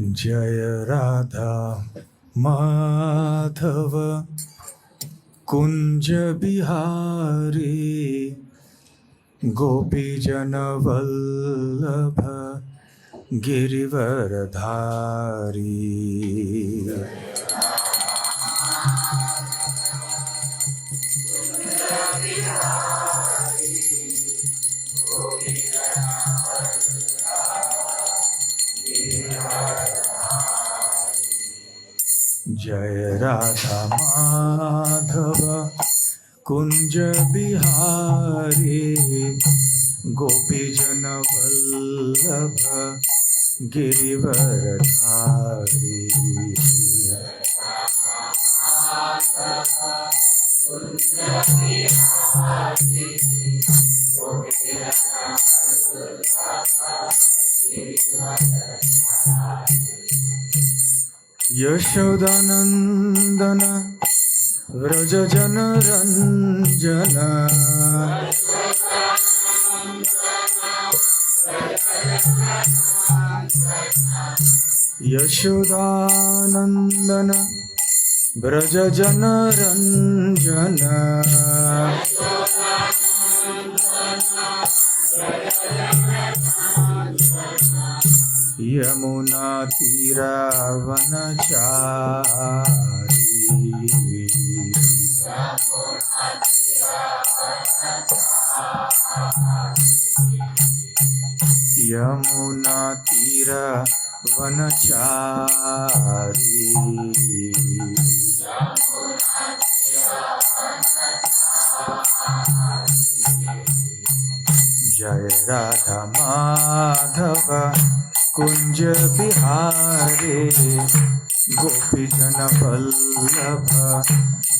जय राधा माधव कुंज बिहारी गोपी जन वल्लभ गिरिवरधारी। जय राधा माधव कुंज बिहारी गोपी जन वल्लभ गिरिवरधारी। यशोदानंदन व्रज जन रंजन यशोदानंदन व्रज जन रंजन यमुना तीरावनचारी। यमुना तीरावनचारी। जय राधा माधव कुंज बिहारी गोपी जन वल्लभ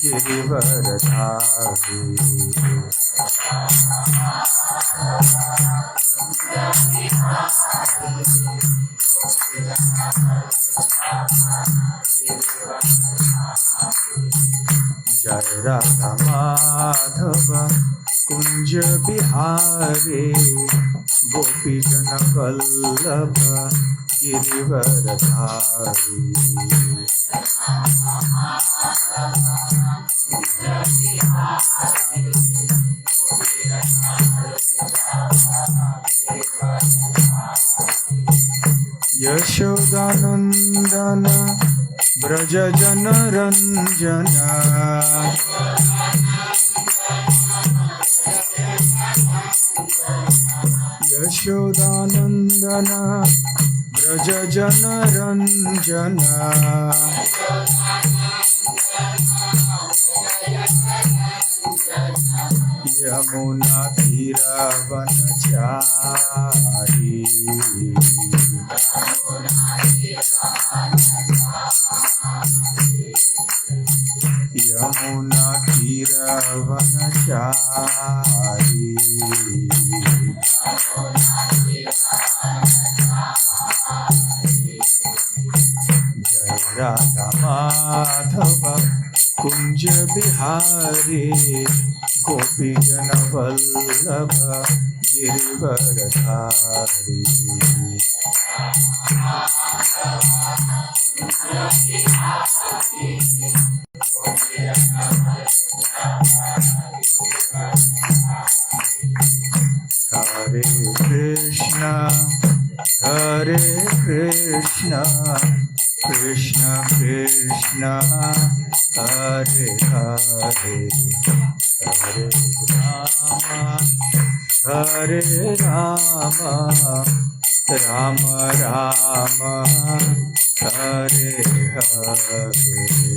गिरिवरधारी। जय राधा माधव कुंज बिहारी गोपी जन वल्लभ गिरिवरधारी। यशोदानंदन व्रज जन रंजन यशोदानंदन व्रज जन रंजन यमुना तीरावनचारी। यमुना तीरावनचारी। जय राधा माधव कुंज बिहारी गोपी जन वल्लभ गिरिवरधारी। हरे Krishna Krishna Krishna Hare Hare Hare Ram Ram Ram Hare Hare.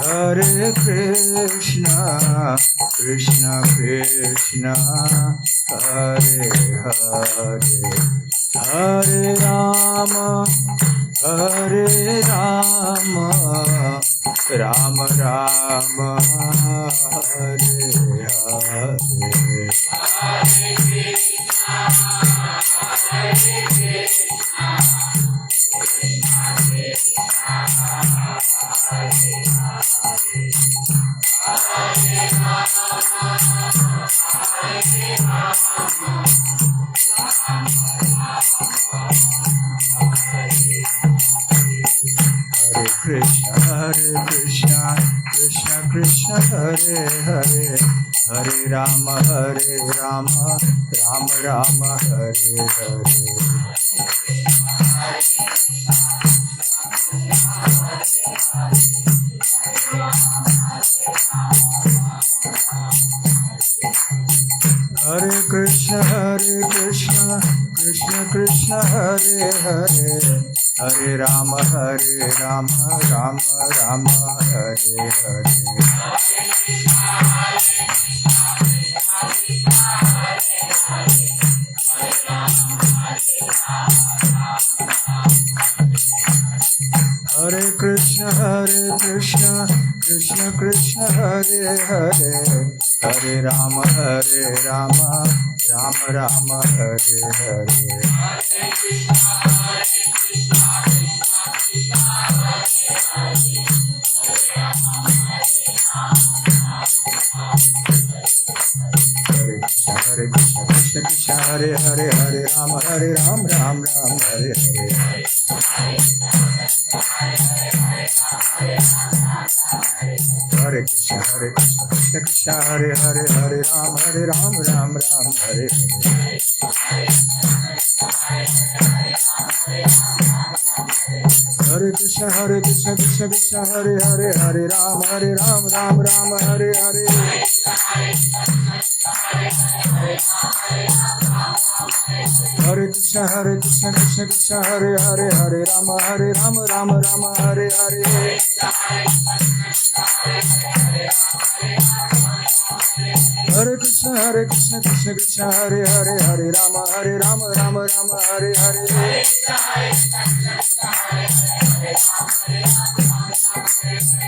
Hare Krishna Krishna Krishna Hare Hare Hare Rama Hare Rama, Rama Rama, Hare Hare. Hare Krishna, Krishna Krishna, Hare Hare, Hare Rama, Rama Rama, Hare Hare. Hare Krishna, Krishna Krishna, Hare Hare, Hare Rama, Rama Rama, Hare Hare. Hare Krishna, Krishna Krishna, Hare Hare, Hare Rama, Rama Rama, Hare Hare. Hare Krishna, Krishna Krishna, Hare Hare, Hare Rama, Rama Rama, Hare Hare. Hare Krishna, Krishna Krishna, Hare Hare, Hare Rama, Rama Rama, Hare Hare. Hare Krishna, Krishna Krishna, Hare Hare, Hare Rama, Rama Rama, Hare Hare. Hare Krishna, Krishna Krishna, Hare Hare, Hare Rama, Rama Rama, Hare Hare.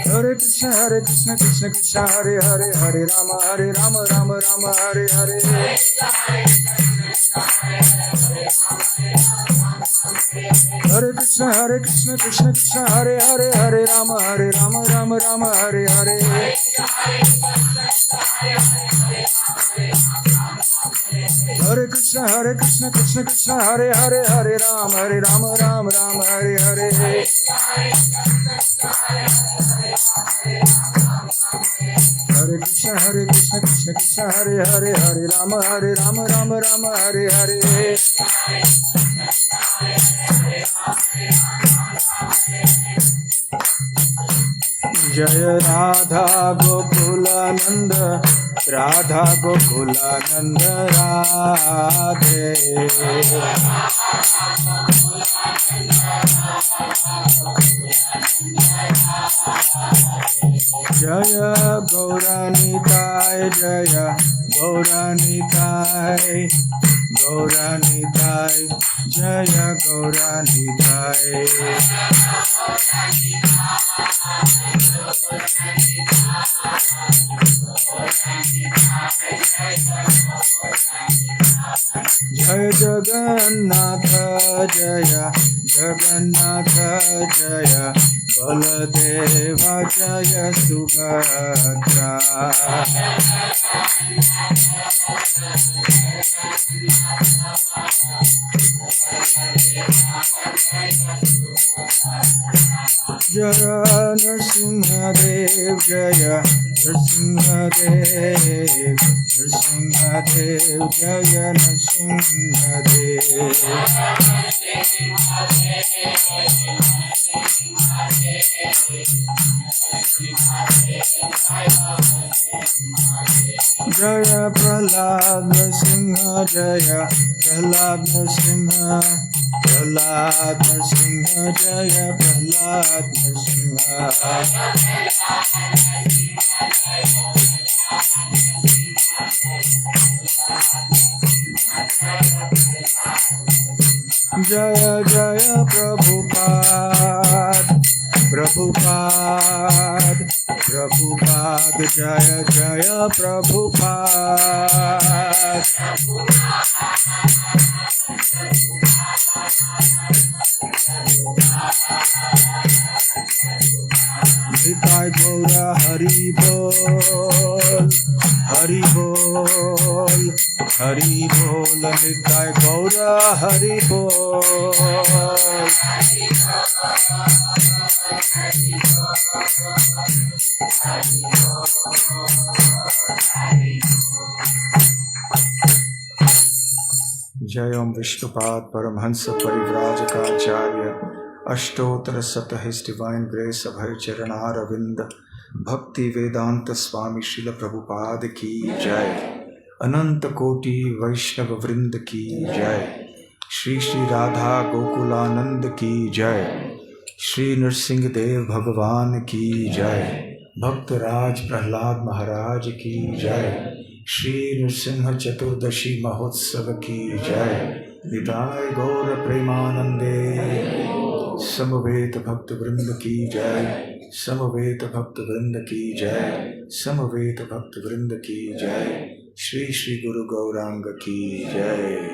Hare Krishna, Krishna Krishna, Hare Hare, Hare Rama, Rama Rama, Hare Hare. Hare Krishna, Krishna Krishna, Hare Hare, Hare Rama, Rama Rama, Hare Hare. Hare Krishna, Krishna Hare Hare, Hare Rama, Rama Rama, Hare Hare. Hare Krishna, Krishna Hare Hare, Hare Rama, Rama Rama, Hare Hare. Hare Krishna, Krishna Hare Hare, Hare Rama, Rama Rama, Hare Hare. Jaya Radha Gokula Nanda, Radha Gokula Nanda Radhe. Jaya Gauranitai, Jaya Gauranitai, Gauranitai, Jaya Gauranitai. Jaya Jagannatha, Jaya Jagannatha, Jaya Baladeva, Jaya Subhadra. Jaya Nrsimhadev, Jaya Nrsimhadev, Nrsimhadev, Jaya Nrsimhadev. Jaya Prahlad Nrsimha, Jaya Prahlad Nrsimha, Prahlad Nrsimha, Jaya Prahlad Nrsimha. जय जय प्रभुपाद प्रभुपाद प्रभुपाद जय जय प्रभुपाद निताय गौर हरि बोल हरि बोल हरि बोल निताय गौर हरि बोल जय ओम विष्णुपाद परमहंस परिव्राजकाचार्य अष्टोत्तर शत हिज डिवाइन ग्रेस अभय चरणारविंद भक्ति वेदांत स्वामी श्रील प्रभुपाद की जय। अनंत कोटि वैष्णव वृंद की जय। श्री श्री राधा गोकुलानंद की जय। श्री नरसिंह देव भगवान की जय। भक्तराज प्रहलाद महाराज की जय। श्री नृसिंह चतुर्दशी महोत्सव की जय। निताय गौर प्रेमानंदे समवेत भक्त वृंद की जय। समवेत भक्त वृंद की जय। समवेत भक्त वृंद की जय। श्री श्री गुरु गौरांग की जय।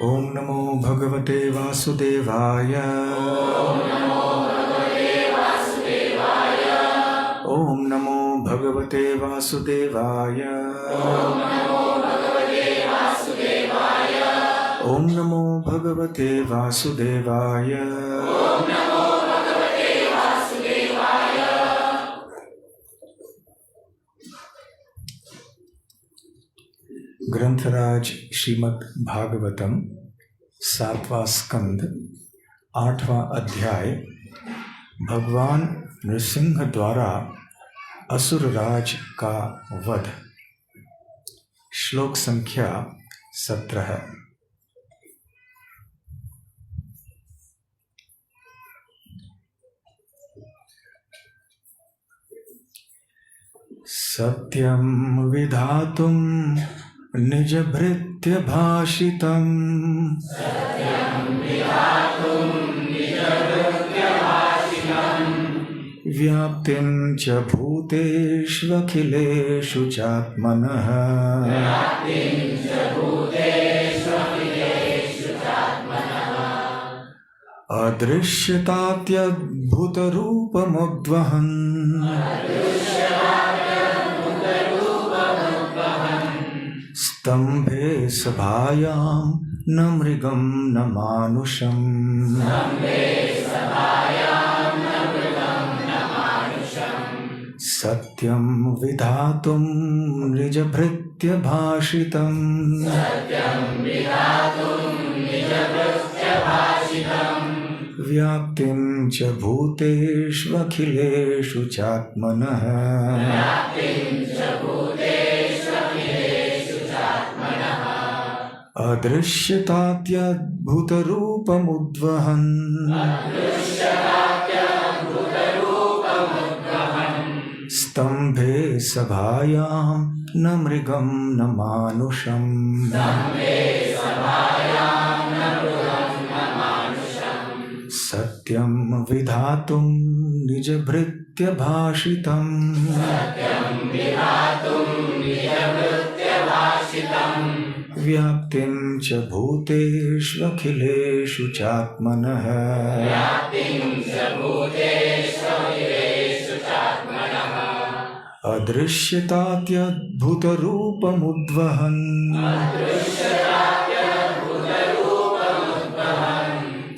ओम नमो भगवते वासुदेवाय। ओम नमो भगवते वासुदेवाय। ओम नमो भगवते वासुदेवाय। ग्रंथराज श्रीमद् भागवतम 7वां स्कंद 8वां अध्याय भगवान नृसिंह द्वारा असुरराज का वध। श्लोक संख्या 17। सत्यं विधातुं निजभृत्य भाषितम् व्याप्तिं च भूतेष्वखिलेषु चात्मनः अदृश्यतात्यद्भुतरूपमुद्वहन् स्तम्भे सभायां न मृगं न मानुषम् सत्यं विधातुं निजभृत्य भाषितम् व्याप्तिं च भूतेष्वखिलेषु चात्मनः अदृश्यतात्यद्भुतरूपमुद्वहन् स्तम्भे सभायां न मृगं न मानुषम् सत्यं विधातुं निजभृत्य भाषितम् व्याप्तिं च भूतेष्वखिलेषु चात्मनः अदृश्यतात्यद्भुतरूपमुद्वहन्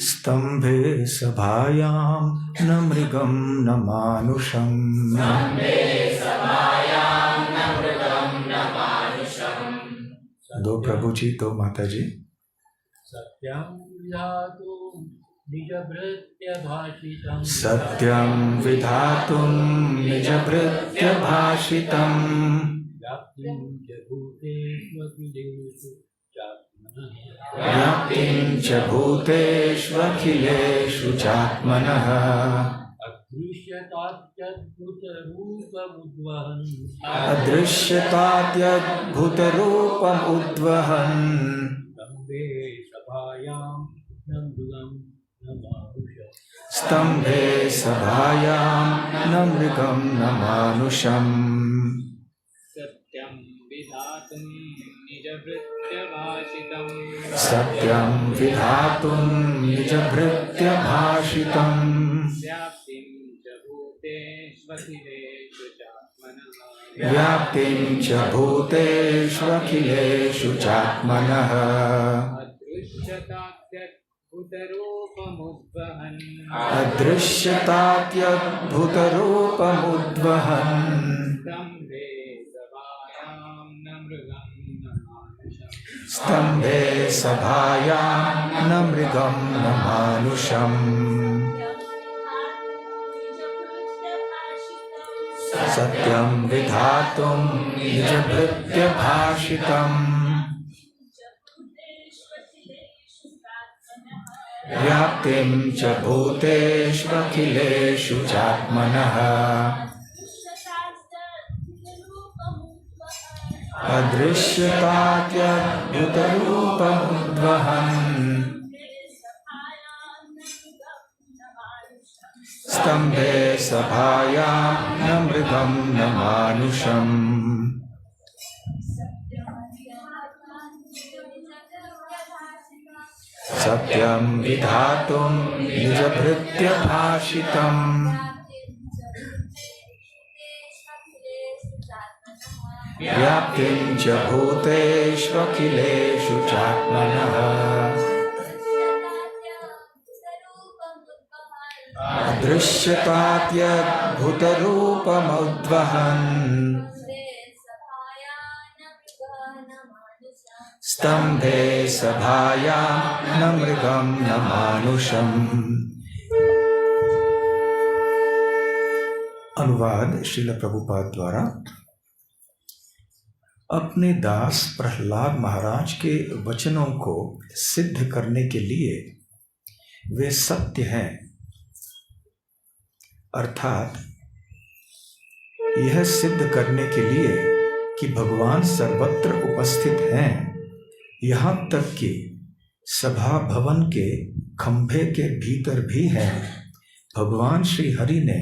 स्तम्भे सभायां न मृगं न मानुषम् दो प्रभु जी दो माता जी। सत्यं विधातुं निजभृत्य भाषितम् व्याप्तिं च भूतेष्वखिलेषु चात्मनः अदृश्यताद्यद्भुतरूपमुद्वहन् स्तम्भे सभायां न मृगं न मानुषम् सत्यं विधातुं निजभृत्यभाषितम् सत्यं विधातुं निजभृत्यभाषितम् व्याप्तिं च भूतेष्वखिलेषु चात्मनः व्याप्तिं च भूतेष्वखिलेषु चात्मनः अदृश्यताद्यद्भुतरूपमुद्वहन् स्तम्भे सभायां न मृगं न मानुषम् सत्यं विधातुं निजभृत्यभाषितम् व्याप्तिं च भूतेष्वखिलेषु चात्मनः अदृश्यताद्यद्भुतरूपमुद्वहन् स्तम्भे सभायां न मृगं न मानुषम् सत्यं विधातुं निजभृत्यभाषितम् व्याप्तिं च भूतेष्वखिलेषु चात्मनः अदृश्यताद्यद्भुतरूपमुद्वहन् स्तम्भे सभायां न मृगं न मानुषम्। अनुवाद श्रील प्रभुपाद द्वारा। अपने दास प्रहलाद महाराज के वचनों को सिद्ध करने के लिए वे सत्य हैं, अर्थात यह सिद्ध करने के लिए कि भगवान सर्वत्र उपस्थित हैं, यहाँ तक कि सभा भवन के खंभे के भीतर भी हैं, भगवान श्री हरि ने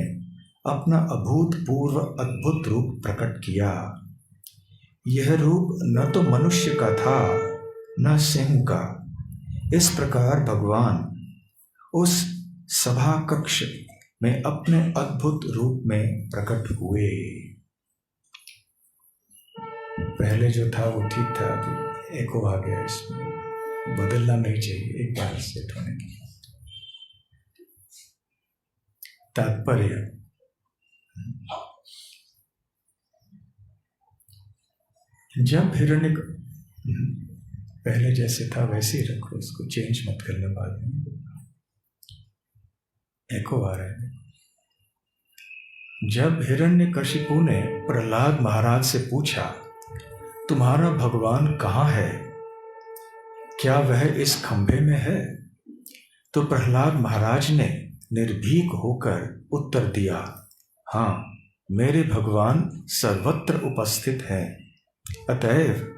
अपना अभूतपूर्व अद्भुत रूप प्रकट किया। यह रूप न तो मनुष्य का था न सिंह का। इस प्रकार भगवान उस सभा कक्ष में अपने अद्भुत रूप में प्रकट हुए। पहले जो था वो ठीक था, अभी एको आ गया, इसमें बदलना नहीं चाहिए, एक बार सेट होने की। तात्पर्य, जब हिरण्य, पहले जैसे था वैसे ही रखो, उसको चेंज मत करना बाद में, एको आ रहा है। जब हिरण्यकशिपु ने प्रहलाद महाराज से पूछा, तुम्हारा भगवान कहाँ है, क्या वह इस खंभे में है? तो प्रहलाद महाराज ने निर्भीक होकर उत्तर दिया, हाँ, मेरे भगवान सर्वत्र उपस्थित हैं। अतएव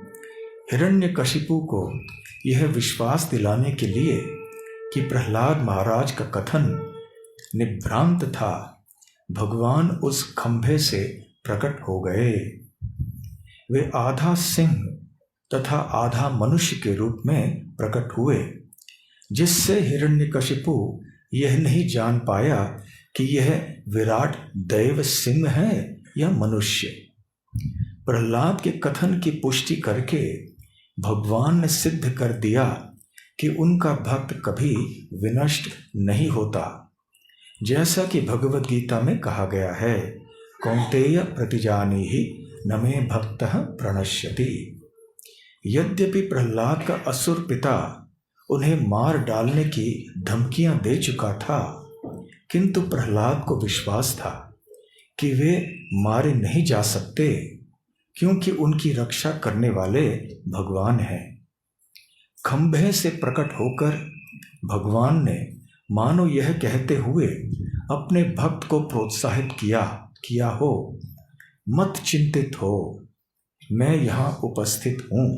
हिरण्यकशिपु को यह विश्वास दिलाने के लिए कि प्रहलाद महाराज का कथन निभ्रांत था, भगवान उस खंभे से प्रकट हो गए। वे आधा सिंह तथा आधा मनुष्य के रूप में प्रकट हुए, जिससे हिरण्यकशिपु यह नहीं जान पाया कि यह विराट दैव सिंह है या मनुष्य। प्रहलाद के कथन की पुष्टि करके भगवान ने सिद्ध कर दिया कि उनका भक्त कभी विनष्ट नहीं होता, जैसा कि भगवद गीता में कहा गया है, कौन्तेय प्रतिजानीहि न मे भक्तः प्रणश्यति। यद्यपि प्रहलाद का असुर पिता उन्हें मार डालने की धमकियां दे चुका था, किंतु प्रहलाद को विश्वास था कि वे मारे नहीं जा सकते, क्योंकि उनकी रक्षा करने वाले भगवान हैं। खंभे से प्रकट होकर भगवान ने मानो यह कहते हुए अपने भक्त को प्रोत्साहित किया हो, मत चिंतित हो, मैं यहाँ उपस्थित हूँ।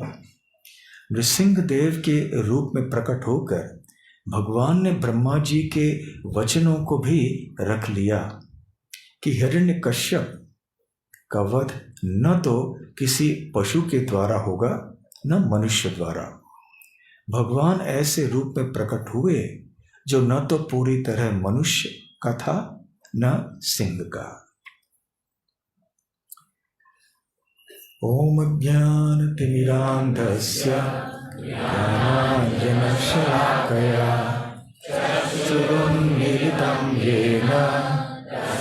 नृसिंह देव के रूप में प्रकट होकर भगवान ने ब्रह्मा जी के वचनों को भी रख लिया कि हिरण्यकश्यप का वध न तो किसी पशु के द्वारा होगा न मनुष्य द्वारा। भगवान ऐसे रूप में प्रकट हुए जो न तो पूरी तरह मनुष्य का था न सिंह का। ओम ज्ञानतिमिरान्धस्य ज्ञानाञ्जनशलाकया चक्षुरुन्मीलितं येन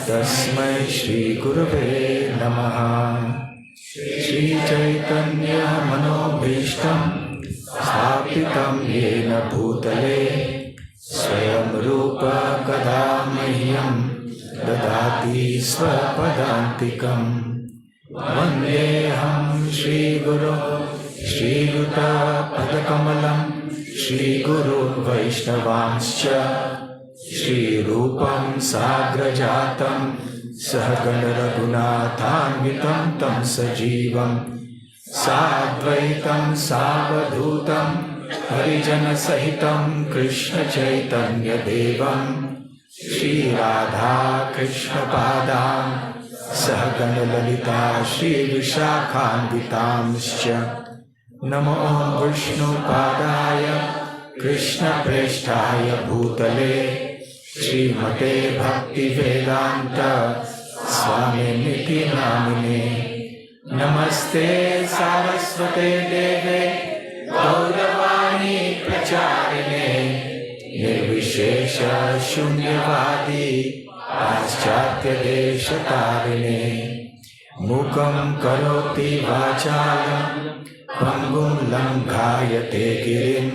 तस्मै श्रीगुरवे नमः। श्रीचैतन्यमनोभीष्टं स्थापितं येन भूतले स्वयं रूप कदा मह्यं ददाति स्वपदान्तिकम्। वन्देऽहं श्रीगुरो श्रीयुतपदकमलं श्रीगुरुवैष्णवांश्च श्रीरूपं साग्रजातं सहगणरघुनाथान्वितं तं सजीवं साद्वैतं सावधूतं हरिजनसहितं कृष्णचैतन्यदेवं श्रीराधा कृष्णपादां सहगणललिता श्रीविशाखान्वितांश्च। नमो विष्णुपादाय कृष्णप्रेष्ठाय भूतले श्रीमते भक्तिवेदान्त स्वामिनिति नामिने। नमस्ते सारस्वते देवे गौरवाणी प्रचारिणे निर्विशेष शून्यवादी पाश्चात्यदेशतारिणे। मूकं करोति वाचालं पङ्गुं लङ्घायते गिरिं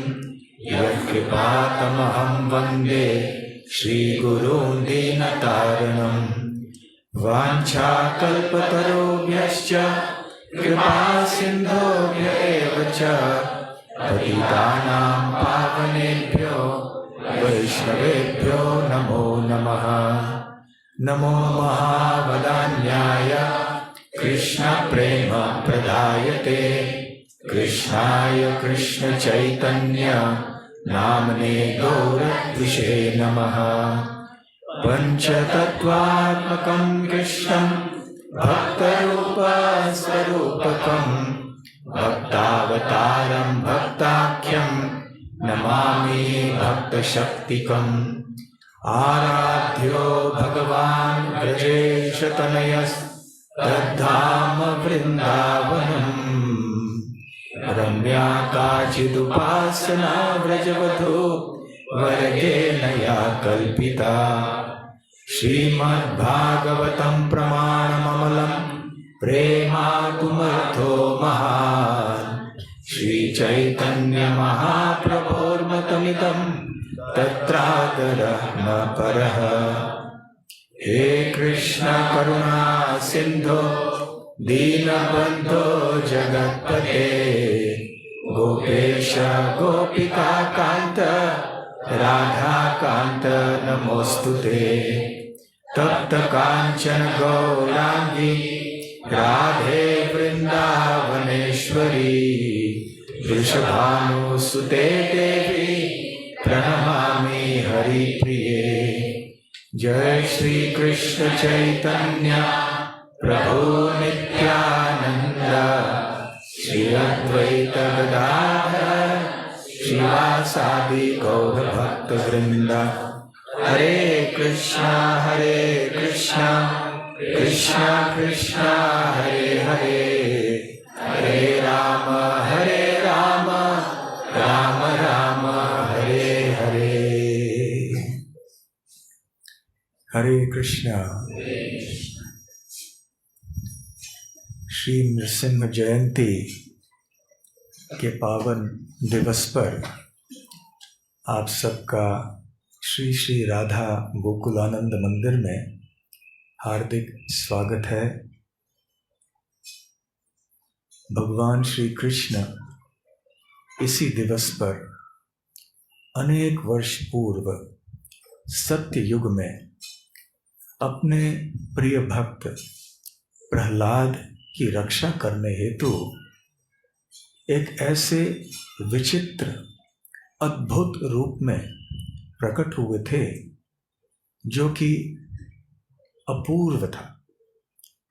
यत्कृपातमहं वन्दे श्रीगुरून् दीनतारिणम्। वाञ्छाकल्पतरुभ्यश्च कृपासिन्धुभ्य एव च पतितानां पावनेभ्यो वैष्णवेभ्यो नमो नमः। नमो महावदान्याय कृष्णप्रेमप्रदायते कृष्णाय कृष्णचैतन्य नाम्ने गौरद्विषे नमः। पञ्चतत्त्वात्मकं कृष्णं भक्तरूपस्वरूपकं भक्तावतारं भक्ताख्यं नमामि भक्तशक्तिकम्। आराध्यो भगवान् ब्रजेशतनयस्तद्धाम वृन्दावनम्। रम्या काचिदुपासना व्रजवधू वर्गेण या कल्पिता। श्रीमद्भागवतं प्रमाणममलं प्रेमातुमर्थो महान्। श्रीचैतन्यमहाप्रभोर्मतमिदं तत्रादरः न परः। हे कृष्ण करुणा सिन्धो दीनबन्धो जगत्पते गोपेश गोपिकान्त राधाकान्त नमोऽस्तुते। तप्तकाञ्चन गौराङ्गी राधे वृन्दावनेश्वरी वृषभानुसुते देवी प्रणमामि हरिप्रिये। जय श्री कृष्ण चैतन्य प्रभु नित्यानंद श्री अद्वैत गदाधर श्रीवासादि गौर भक्त वृंद। हरे कृष्णा कृष्णा कृष्णा हरे हरे हरे राम राम राम हरे हरे। हरे कृष्णा। श्री नृसिंह जयंती के पावन दिवस पर आप सबका श्री श्री राधा गोकुलानंद मंदिर में हार्दिक स्वागत है। भगवान श्री कृष्ण इसी दिवस पर अनेक वर्ष पूर्व सत्य युग में अपने प्रिय भक्त प्रहलाद की रक्षा करने हेतु एक ऐसे विचित्र अद्भुत रूप में प्रकट हुए थे जो कि अपूर्व था।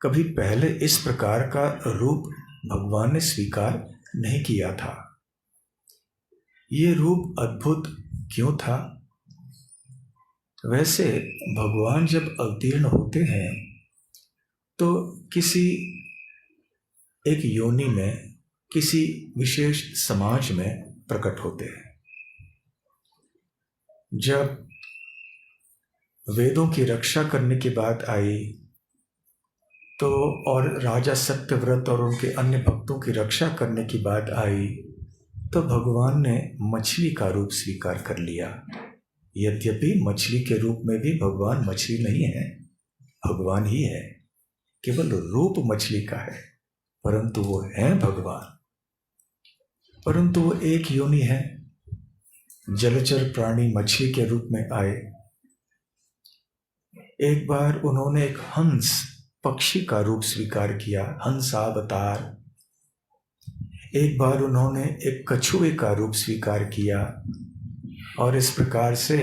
कभी पहले इस प्रकार का रूप भगवान ने स्वीकार नहीं किया था। ये रूप अद्भुत क्यों था? वैसे भगवान जब अवतीर्ण होते हैं तो किसी एक योनि में, किसी विशेष समाज में प्रकट होते हैं। जब वेदों की रक्षा करने की बात आई तो, और राजा सत्यव्रत और उनके अन्य भक्तों की रक्षा करने की बात आई तो भगवान ने मछली का रूप स्वीकार कर लिया। यद्यपि मछली के रूप में भी भगवान मछली नहीं है, भगवान ही है, केवल रूप मछली का है, परंतु वो है भगवान। परंतु वो एक योनि है, जलचर प्राणी मछली के रूप में आए। एक बार उन्होंने एक हंस पक्षी का रूप स्वीकार किया, हंसावतार। एक बार उन्होंने एक कछुए का रूप स्वीकार किया और इस प्रकार से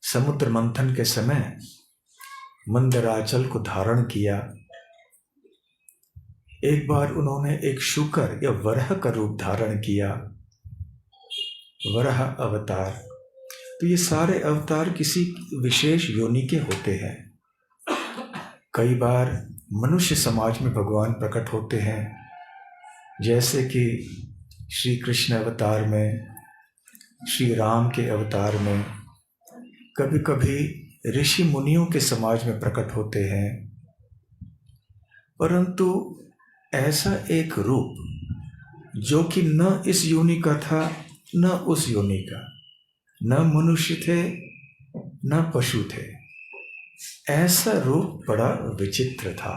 समुद्र मंथन के समय मंदराचल को धारण किया। एक बार उन्होंने एक शूकर या वरह का रूप धारण किया, वरह अवतार। तो ये सारे अवतार किसी विशेष योनि के होते हैं। कई बार मनुष्य समाज में भगवान प्रकट होते हैं, जैसे कि श्री कृष्ण अवतार में, श्री राम के अवतार में, कभी कभी ऋषि मुनियों के समाज में प्रकट होते हैं। परंतु ऐसा एक रूप जो कि न इस योनि का था न उस योनि का, न मनुष्य थे न पशु थे, ऐसा रूप बड़ा विचित्र था।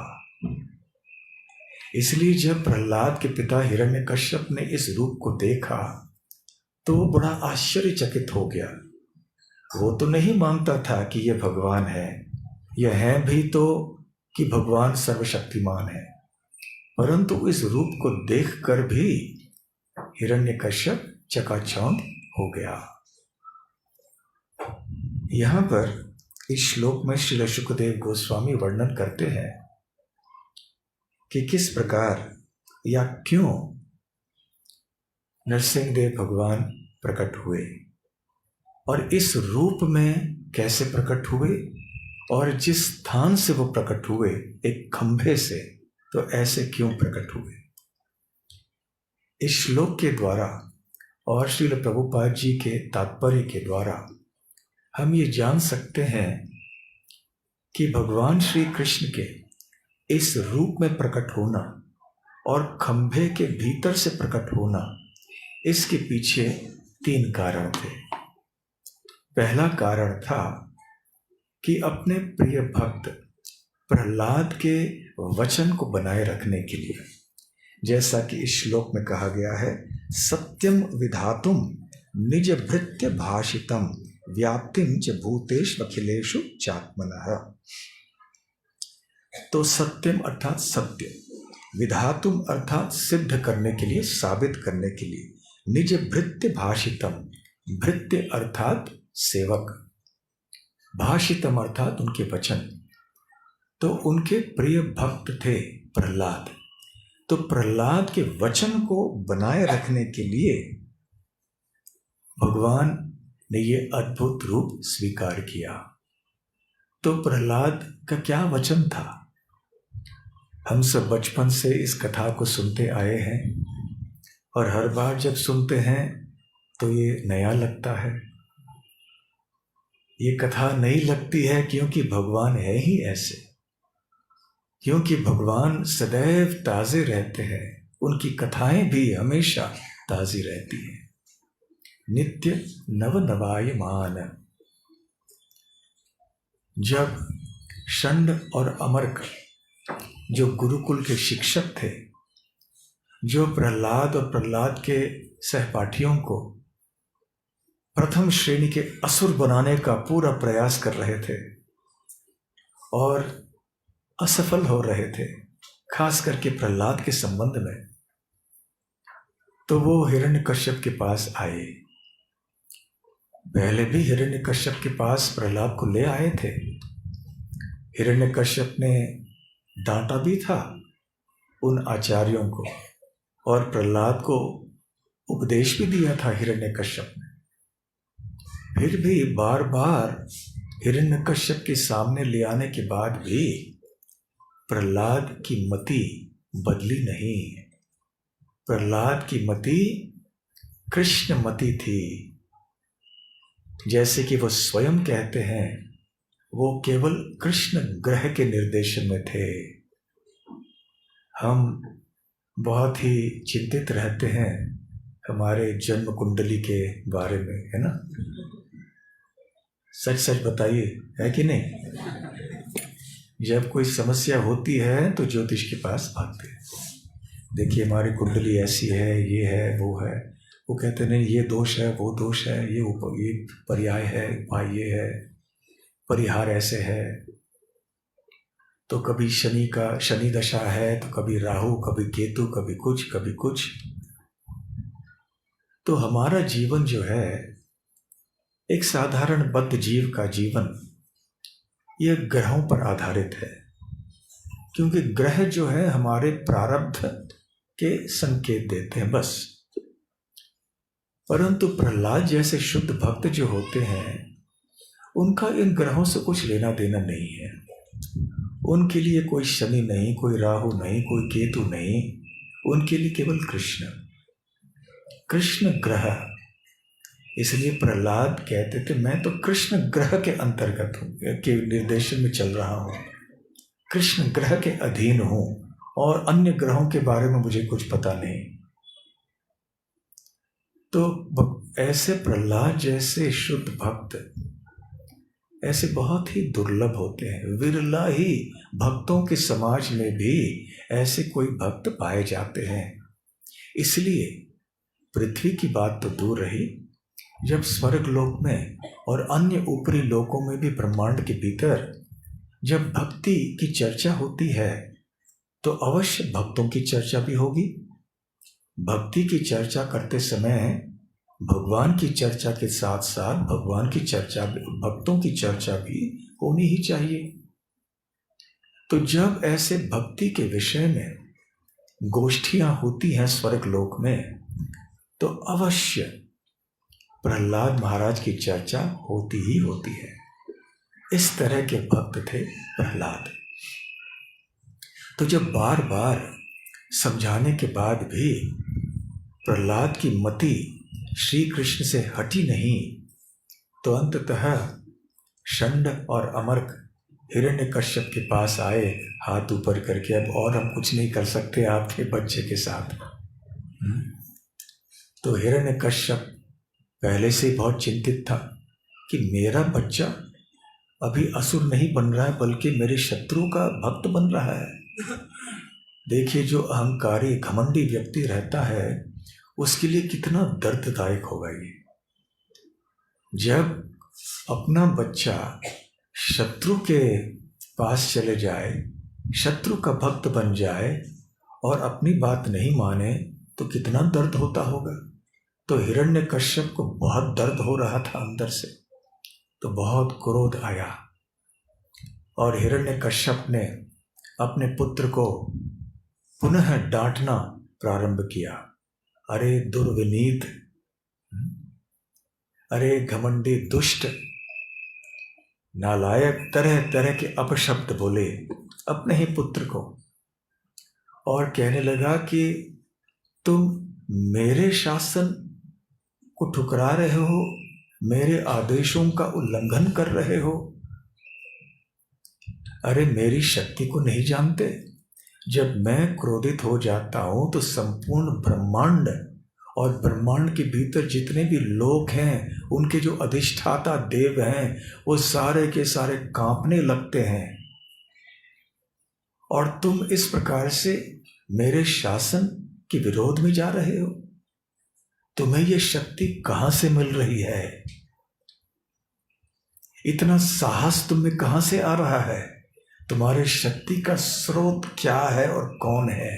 इसलिए जब प्रहलाद के पिता हिरण्यकश्यप ने इस रूप को देखा तो वो बड़ा आश्चर्यचकित हो गया। वो तो नहीं मानता था कि यह भगवान है, यह है भी तो कि भगवान सर्वशक्तिमान है, परंतु इस रूप को देखकर भी हिरण्यकश्यप चकाचौंध हो गया। यहाँ पर इस श्लोक में श्रील शुकदेव गोस्वामी वर्णन करते हैं कि किस प्रकार या क्यों नरसिंहदेव भगवान प्रकट हुए और इस रूप में कैसे प्रकट हुए, और जिस स्थान से वो प्रकट हुए, एक खंभे से, तो ऐसे क्यों प्रकट हुए। इस श्लोक के द्वारा और श्रील प्रभुपाद जी के तात्पर्य के द्वारा हम ये जान सकते हैं कि भगवान श्री कृष्ण के इस रूप में प्रकट होना और खंभे के भीतर से प्रकट होना, इसके पीछे 3 कारण थे। पहला कारण था कि अपने प्रिय भक्त प्रहलाद के वचन को बनाए रखने के लिए, जैसा कि इस श्लोक में कहा गया है, सत्यम विधातुम निज भृत्य भाषितम व्याप्तिम च भूतेषु अखिलेषु चात्मनः। तो सत्यम अर्थात सत्य, विधातुम अर्थात सिद्ध करने के लिए, साबित करने के लिए, निज भृत्य भाषितम, भृत्य अर्थात सेवक, भाषितम अर्थात उनके वचन। तो उनके प्रिय भक्त थे प्रहलाद, तो प्रहलाद के वचन को बनाए रखने के लिए भगवान ने ये अद्भुत रूप स्वीकार किया। तो प्रहलाद का क्या वचन था? हम सब बचपन से इस कथा को सुनते आए हैं और हर बार जब सुनते हैं तो ये नया लगता है। ये कथा नई लगती है क्योंकि भगवान है ही ऐसे, क्योंकि भगवान सदैव ताजे रहते हैं, उनकी कथाएं भी हमेशा ताजी रहती हैं, नित्य नव नवायमान। जब षंड और अमर्क जो गुरुकुल के शिक्षक थे, जो प्रहलाद और प्रहलाद के सहपाठियों को प्रथम श्रेणी के असुर बनाने का पूरा प्रयास कर रहे थे, और असफल हो रहे थे, खास करके प्रहलाद के संबंध में। तो वो हिरण्यकश्यप के पास आए। पहले भी हिरण्यकश्यप के पास प्रहलाद को ले आए थे। हिरण्यकश्यप ने डांटा भी था उन आचार्यों को, और प्रहलाद को उपदेश भी दिया था हिरण्यकश्यप ने। फिर भी बार बार हिरण्यकश्यप के सामने ले आने के बाद भी प्रहलाद की मति बदली नहीं। प्रहलाद की मति कृष्ण मति थी। जैसे कि वो स्वयं कहते हैं, वो केवल कृष्ण ग्रह के निर्देशन में थे। हम बहुत ही चिंतित रहते हैं हमारे जन्म कुंडली के बारे में, है ना? सच सच बताइए, है कि नहीं? जब कोई समस्या होती है तो ज्योतिष के पास भागते हैं। देखिए हमारी कुंडली ऐसी है, ये है, वो है। वो कहते नहीं, ये दोष है, वो दोष है, ये पर्याय है, उपाय ये है, परिहार ऐसे है। तो कभी शनि दशा है, तो कभी राहु, कभी केतु, कभी कुछ, कभी कुछ। तो हमारा जीवन जो है, एक साधारण बद्ध जीव का जीवन, ये ग्रहों पर आधारित है। क्योंकि ग्रह जो है हमारे प्रारब्ध के संकेत देते हैं बस। परंतु प्रहलाद जैसे शुद्ध भक्त जो होते हैं, उनका इन ग्रहों से कुछ लेना देना नहीं है। उनके लिए कोई शनि नहीं, कोई राहु नहीं, कोई केतु नहीं। उनके लिए केवल कृष्ण ग्रह। इसलिए प्रहलाद कहते थे, मैं तो कृष्ण ग्रह के अंतर्गत हूँ, के निर्देशन में चल रहा हूँ, कृष्ण ग्रह के अधीन हूँ, और अन्य ग्रहों के बारे में मुझे कुछ पता नहीं। तो ऐसे प्रहलाद जैसे शुद्ध भक्त ऐसे बहुत ही दुर्लभ होते हैं। विरला ही भक्तों के समाज में भी ऐसे कोई भक्त पाए जाते हैं। इसलिए पृथ्वी की बात तो दूर रही, जब स्वर्ग लोक में और अन्य ऊपरी लोकों में भी, ब्रह्मांड के भीतर जब भक्ति की चर्चा होती है, तो अवश्य भक्तों की चर्चा भी होगी। भक्ति की चर्चा करते समय भगवान की चर्चा के साथ साथ भगवान की चर्चा, भक्तों की चर्चा भी होनी ही चाहिए। तो जब ऐसे भक्ति के विषय में गोष्ठियां होती हैं स्वर्ग लोक में, तो अवश्य प्रहलाद महाराज की चर्चा होती ही होती है। इस तरह के भक्त थे प्रहलाद। तो जब बार बार समझाने के बाद भी प्रहलाद की मति श्री कृष्ण से हटी नहीं, तो अंततः षंड और अमर्क हिरण्यकश्यप के पास आए हाथ ऊपर करके, अब और हम कुछ नहीं कर सकते आपके बच्चे के साथ। तो हिरण्यकश्यप पहले से बहुत चिंतित था कि मेरा बच्चा अभी असुर नहीं बन रहा है, बल्कि मेरे शत्रु का भक्त बन रहा है। देखिए, जो अहंकारी घमंडी व्यक्ति रहता है, उसके लिए कितना दर्ददायक होगा ये, जब अपना बच्चा शत्रु के पास चले जाए, शत्रु का भक्त बन जाए और अपनी बात नहीं माने, तो कितना दर्द होता होगा। तो हिरण्यकश्यप को बहुत दर्द हो रहा था अंदर से, तो बहुत क्रोध आया और हिरण्यकश्यप ने अपने पुत्र को पुनः डांटना प्रारंभ किया। अरे दुर्विनीत, अरे घमंडी दुष्ट, नालायक, तरह तरह के अपशब्द बोले अपने ही पुत्र को, और कहने लगा कि तुम मेरे शासन को ठुकरा रहे हो, मेरे आदेशों का उल्लंघन कर रहे हो। अरे मेरी शक्ति को नहीं जानते? जब मैं क्रोधित हो जाता हूं तो संपूर्ण ब्रह्मांड और ब्रह्मांड के भीतर जितने भी लोग हैं, उनके जो अधिष्ठाता देव हैं, वो सारे के सारे कांपने लगते हैं। और तुम इस प्रकार से मेरे शासन के विरोध में जा रहे हो। तुम्हें ये शक्ति कहां से मिल रही है? इतना साहस तुम में कहां से आ रहा है? तुम्हारे शक्ति का स्रोत क्या है और कौन है।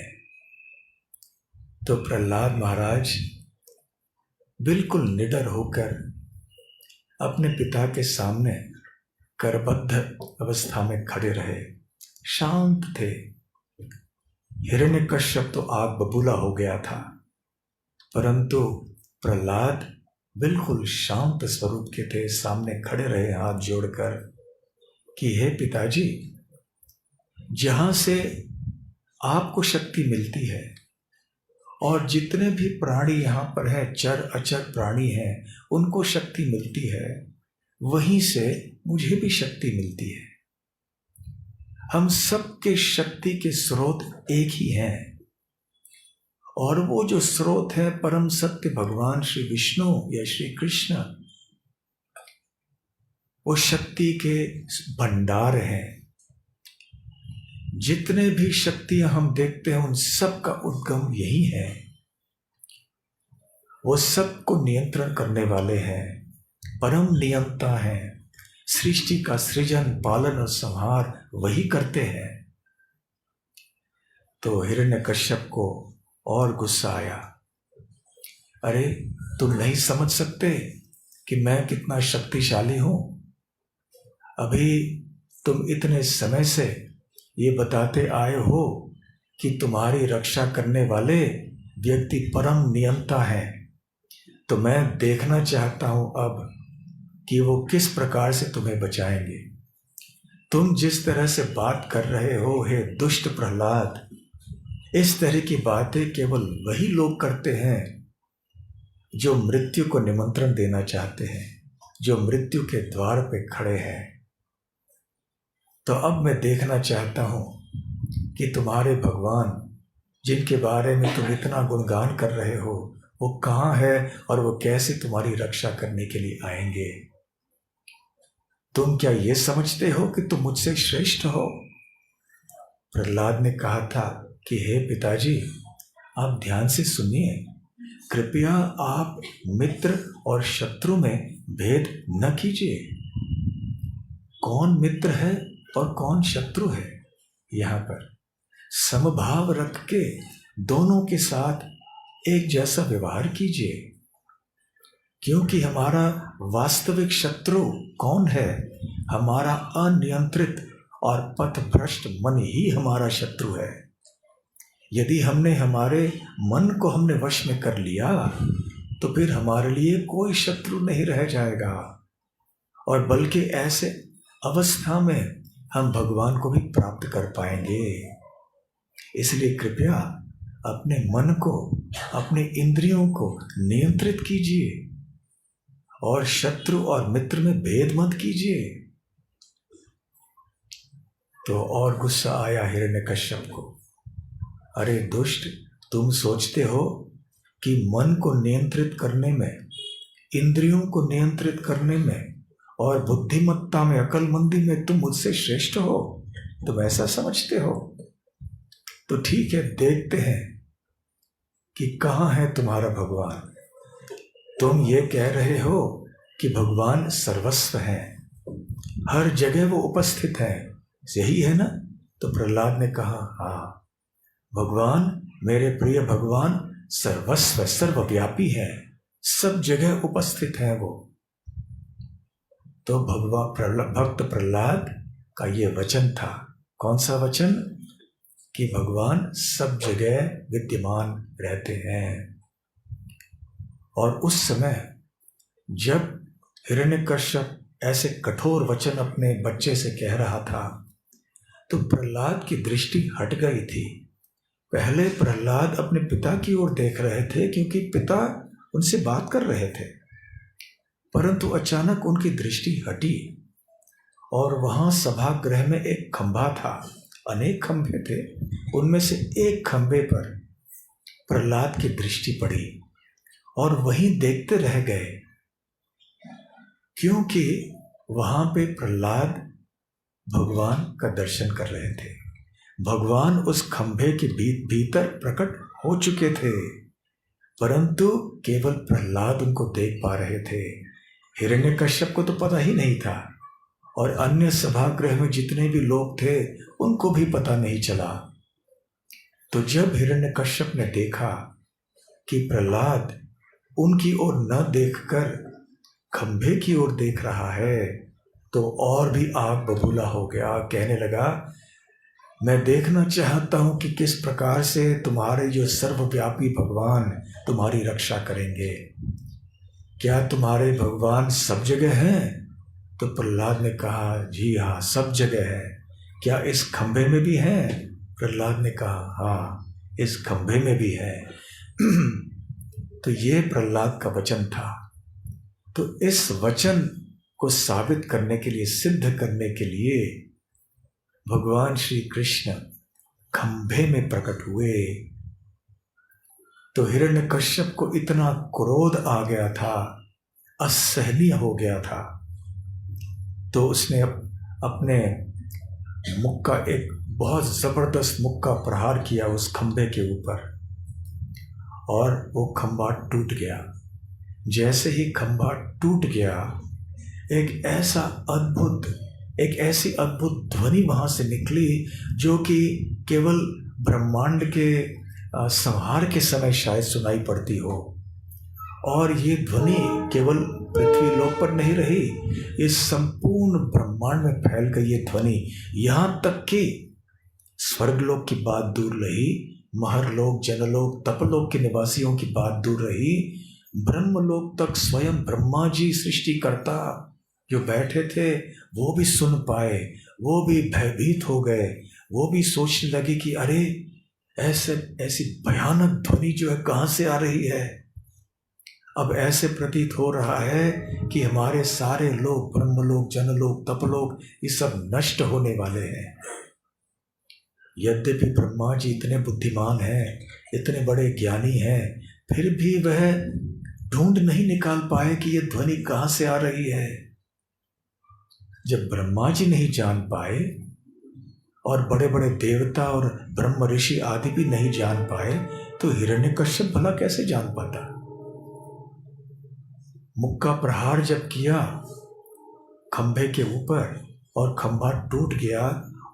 तो प्रहलाद महाराज बिल्कुल निडर होकर अपने पिता के सामने करबद्ध अवस्था में खड़े रहे, शांत थे। हिरण्यकश्यप तो आग बबूला हो गया था, परंतु प्रहलाद बिल्कुल शांत स्वरूप के थे। सामने खड़े रहे हाथ जोड़कर कि हे पिताजी, जहां से आपको शक्ति मिलती है और जितने भी प्राणी यहाँ पर हैं, चर अचर प्राणी हैं, उनको शक्ति मिलती है, वहीं से मुझे भी शक्ति मिलती है। हम सबके शक्ति के स्रोत एक ही हैं, और वो जो स्रोत है परम सत्य भगवान श्री विष्णु या श्री कृष्ण, वो शक्ति के भंडार हैं। जितने भी शक्तियां हम देखते हैं उन सब का उद्गम यही है। वो सबको नियंत्रण करने वाले हैं, परम नियंता हैं। सृष्टि का सृजन, पालन और संहार वही करते हैं। तो हिरण्यकश्यप को और गुस्सा आया। अरे, तुम नहीं समझ सकते कि मैं कितना शक्तिशाली हूं? अभी तुम इतने समय से ये बताते आए हो कि तुम्हारी रक्षा करने वाले व्यक्ति परम नियंता हैं। तो मैं देखना चाहता हूं अब कि वो किस प्रकार से तुम्हें बचाएंगे। तुम जिस तरह से बात कर रहे हो हे दुष्ट प्रहलाद, इस तरह की बातें केवल वही लोग करते हैं जो मृत्यु को निमंत्रण देना चाहते हैं, जो मृत्यु के द्वार पे खड़े हैं। तो अब मैं देखना चाहता हूं कि तुम्हारे भगवान, जिनके बारे में तुम इतना गुणगान कर रहे हो, वो कहाँ है और वो कैसे तुम्हारी रक्षा करने के लिए आएंगे। तुम क्या ये समझते हो कि तुम मुझसे श्रेष्ठ हो? प्रहलाद ने कहा था कि हे पिताजी, आप ध्यान से सुनिए। कृपया आप मित्र और शत्रु में भेद न कीजिए। कौन मित्र है और कौन शत्रु है, यहाँ पर समभाव रख के दोनों के साथ एक जैसा व्यवहार कीजिए। क्योंकि हमारा वास्तविक शत्रु कौन है? हमारा अनियंत्रित और पथभ्रष्ट मन ही हमारा शत्रु है। यदि हमने हमारे मन को हमने वश में कर लिया तो फिर हमारे लिए कोई शत्रु नहीं रह जाएगा, और बल्कि ऐसे अवस्था में हम भगवान को भी प्राप्त कर पाएंगे। इसलिए कृपया अपने मन को, अपने इंद्रियों को नियंत्रित कीजिए और शत्रु और मित्र में भेद मत कीजिए। तो और गुस्सा आया हिरण्यकश्यप को। अरे दुष्ट, तुम सोचते हो कि मन को नियंत्रित करने में, इंद्रियों को नियंत्रित करने में और बुद्धिमत्ता में, अकलमंदी में तुम मुझसे श्रेष्ठ हो? तुम ऐसा समझते हो? तो ठीक है, देखते हैं कि कहाँ है तुम्हारा भगवान। तुम ये कह रहे हो कि भगवान सर्वस्व हैं, हर जगह वो उपस्थित हैं, यही है ना? तो प्रहलाद ने कहा, हाँ भगवान, मेरे प्रिय भगवान सर्वस्व, सर्वव्यापी है, सब जगह उपस्थित है वो। तो भक्त प्रहलाद का ये वचन था। कौन सा वचन? कि भगवान सब जगह विद्यमान रहते हैं। और उस समय जब हिरण्यकश्यप ऐसे कठोर वचन अपने बच्चे से कह रहा था, तो प्रहलाद की दृष्टि हट गई थी। पहले प्रहलाद अपने पिता की ओर देख रहे थे क्योंकि पिता उनसे बात कर रहे थे, परंतु अचानक उनकी दृष्टि हटी और वहां सभागृह में एक खंभा था। अनेक खंभे थे, उनमें से एक खंभे पर प्रहलाद की दृष्टि पड़ी और वहीं देखते रह गए, क्योंकि वहां पे प्रहलाद भगवान का दर्शन कर रहे थे। भगवान उस खंभे के भीतर प्रकट हो चुके थे, परंतु केवल प्रहलाद उनको देख पा रहे थे। हिरण्यकश्यप को तो पता ही नहीं था, और अन्य सभागृह में जितने भी लोग थे उनको भी पता नहीं चला। तो जब हिरण्यकश्यप ने देखा कि प्रहलाद उनकी ओर न देखकर खंभे की ओर देख रहा है तो और भी आग बबूला हो गया। कहने लगा, मैं देखना चाहता हूं कि किस प्रकार से तुम्हारे जो सर्वव्यापी भगवान तुम्हारी रक्षा करेंगे। क्या तुम्हारे भगवान सब जगह हैं? तो प्रहलाद ने कहा, जी हाँ, सब जगह है। क्या इस खंभे में भी हैं? प्रहलाद ने कहा, हाँ, इस खंभे में भी है। तो ये प्रहलाद का वचन था। तो इस वचन को साबित करने के लिए, सिद्ध करने के लिए भगवान श्री कृष्ण खंभे में प्रकट हुए। तो हिरण्यकश्यप को इतना क्रोध आ गया था, असहनीय हो गया था। तो उसने अपने मुख का एक बहुत जबरदस्त मुख का प्रहार किया उस खंभे के ऊपर और वो खंभा टूट गया। जैसे ही खंभा टूट गया, एक ऐसी अद्भुत ध्वनि वहां से निकली जो कि केवल ब्रह्मांड के संहार के समय शायद सुनाई पड़ती हो। और ये ध्वनि केवल पृथ्वी लोक पर नहीं रही, इस संपूर्ण ब्रह्मांड में फैल गई ये ध्वनि। यहां तक कि स्वर्गलोक की बात दूर रही, महरलोक, जनलोक, तपलोक के निवासियों की बात दूर रही, ब्रह्मलोक तक स्वयं ब्रह्मा जी सृष्टिकर्ता जो बैठे थे वो भी सुन पाए। वो भी भयभीत हो गए। वो भी सोचने लगे कि अरे, ऐसी भयानक ध्वनि जो है कहाँ से आ रही है। अब ऐसे प्रतीत हो रहा है कि हमारे सारे लोग, ब्रह्मलोक, जनलोक, तपलोक, ये सब नष्ट होने वाले हैं। यद्यपि ब्रह्मा जी इतने बुद्धिमान हैं, इतने बड़े ज्ञानी हैं, फिर भी वह ढूंढ नहीं निकाल पाए कि ये ध्वनि कहाँ से आ रही है। जब ब्रह्मा जी नहीं जान पाए और बड़े बड़े देवता और ब्रह्म ऋषि आदि भी नहीं जान पाए, तो हिरण्यकश्यप भला कैसे जान पाता। मुख का प्रहार जब किया खंभे के ऊपर और खंभा टूट गया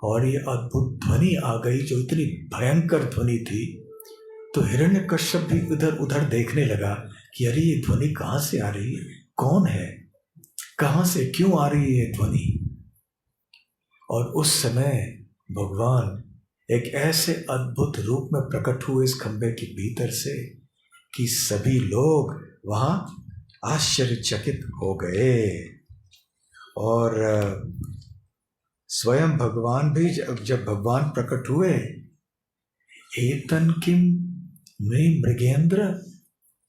और ये अद्भुत ध्वनि आ गई जो इतनी भयंकर ध्वनि थी, तो हिरण्यकश्यप भी इधर उधर देखने लगा कि अरे ये ध्वनि कहाँ से आ रही है, कौन है, कहाँ से क्यों आ रही है ये ध्वनि। और उस समय भगवान एक ऐसे अद्भुत रूप में प्रकट हुए इस खंभे के भीतर से कि सभी लोग वहां आश्चर्यचकित हो गए। और स्वयं भगवान भी जब भगवान प्रकट हुए, एतन किम नृ मृगेंद्र,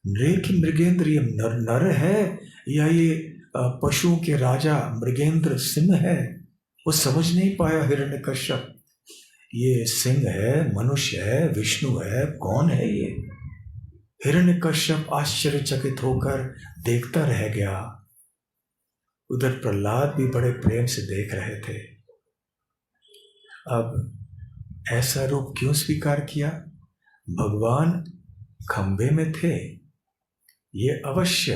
नृ की मृगेंद्र, ये नर है या ये पशुओं के राजा मृगेंद्र सिंह है। वो समझ नहीं पाया हिरण्यकश्यप, ये सिंह है, मनुष्य है, विष्णु है, कौन है ये। हिरण्यकश्यप आश्चर्यचकित होकर देखता रह गया। उधर प्रहलाद भी बड़े प्रेम से देख रहे थे। अब ऐसा रूप क्यों स्वीकार किया? भगवान खंभे में थे, ये अवश्य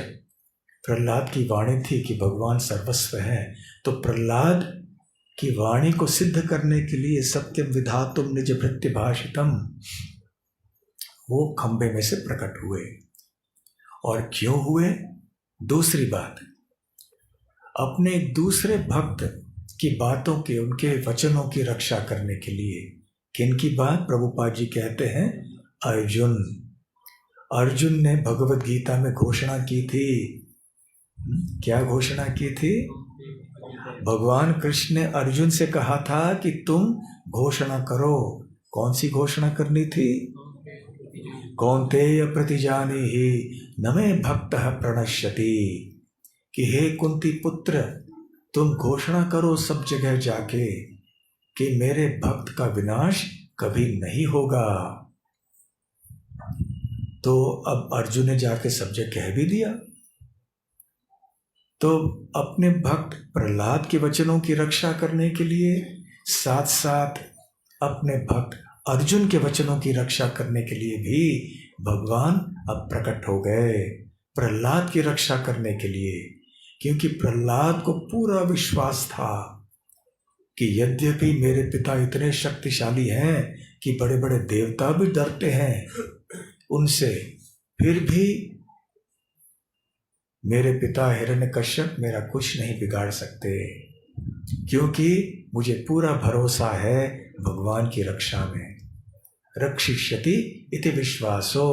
प्रहलाद की वाणी थी कि भगवान सर्वस्व है। तो प्रहलाद की वाणी को सिद्ध करने के लिए सत्यम विधातुम निज भृत्य भाषितम, वो खंभे में से प्रकट हुए। और क्यों हुए? दूसरी बात, अपने दूसरे भक्त की बातों के, उनके वचनों की रक्षा करने के लिए। किनकी बात? प्रभुपाद जी कहते हैं अर्जुन ने भगवत गीता में घोषणा की थी। क्या घोषणा की थी? भगवान कृष्ण ने अर्जुन से कहा था कि तुम घोषणा करो। कौन सी घोषणा करनी थी? कौन्तेय प्रतिजानीहि न मे भक्तः प्रणश्यति, कि हे कुंती पुत्र, तुम घोषणा करो सब जगह जाके कि मेरे भक्त का विनाश कभी नहीं होगा। तो अब अर्जुन ने जाके सब जगह कह भी दिया। तो अपने भक्त प्रहलाद के वचनों की रक्षा करने के लिए, साथ साथ अपने भक्त अर्जुन के वचनों की रक्षा करने के लिए भी भगवान अब प्रकट हो गए। प्रहलाद की रक्षा करने के लिए, क्योंकि प्रहलाद को पूरा विश्वास था कि यद्यपि मेरे पिता इतने शक्तिशाली हैं कि बड़े बड़े देवता भी डरते हैं उनसे, फिर भी मेरे पिता हिरण्यकश्यप मेरा कुछ नहीं बिगाड़ सकते, क्योंकि मुझे पूरा भरोसा है भगवान की रक्षा में। रक्षिष्यति इति विश्वासो।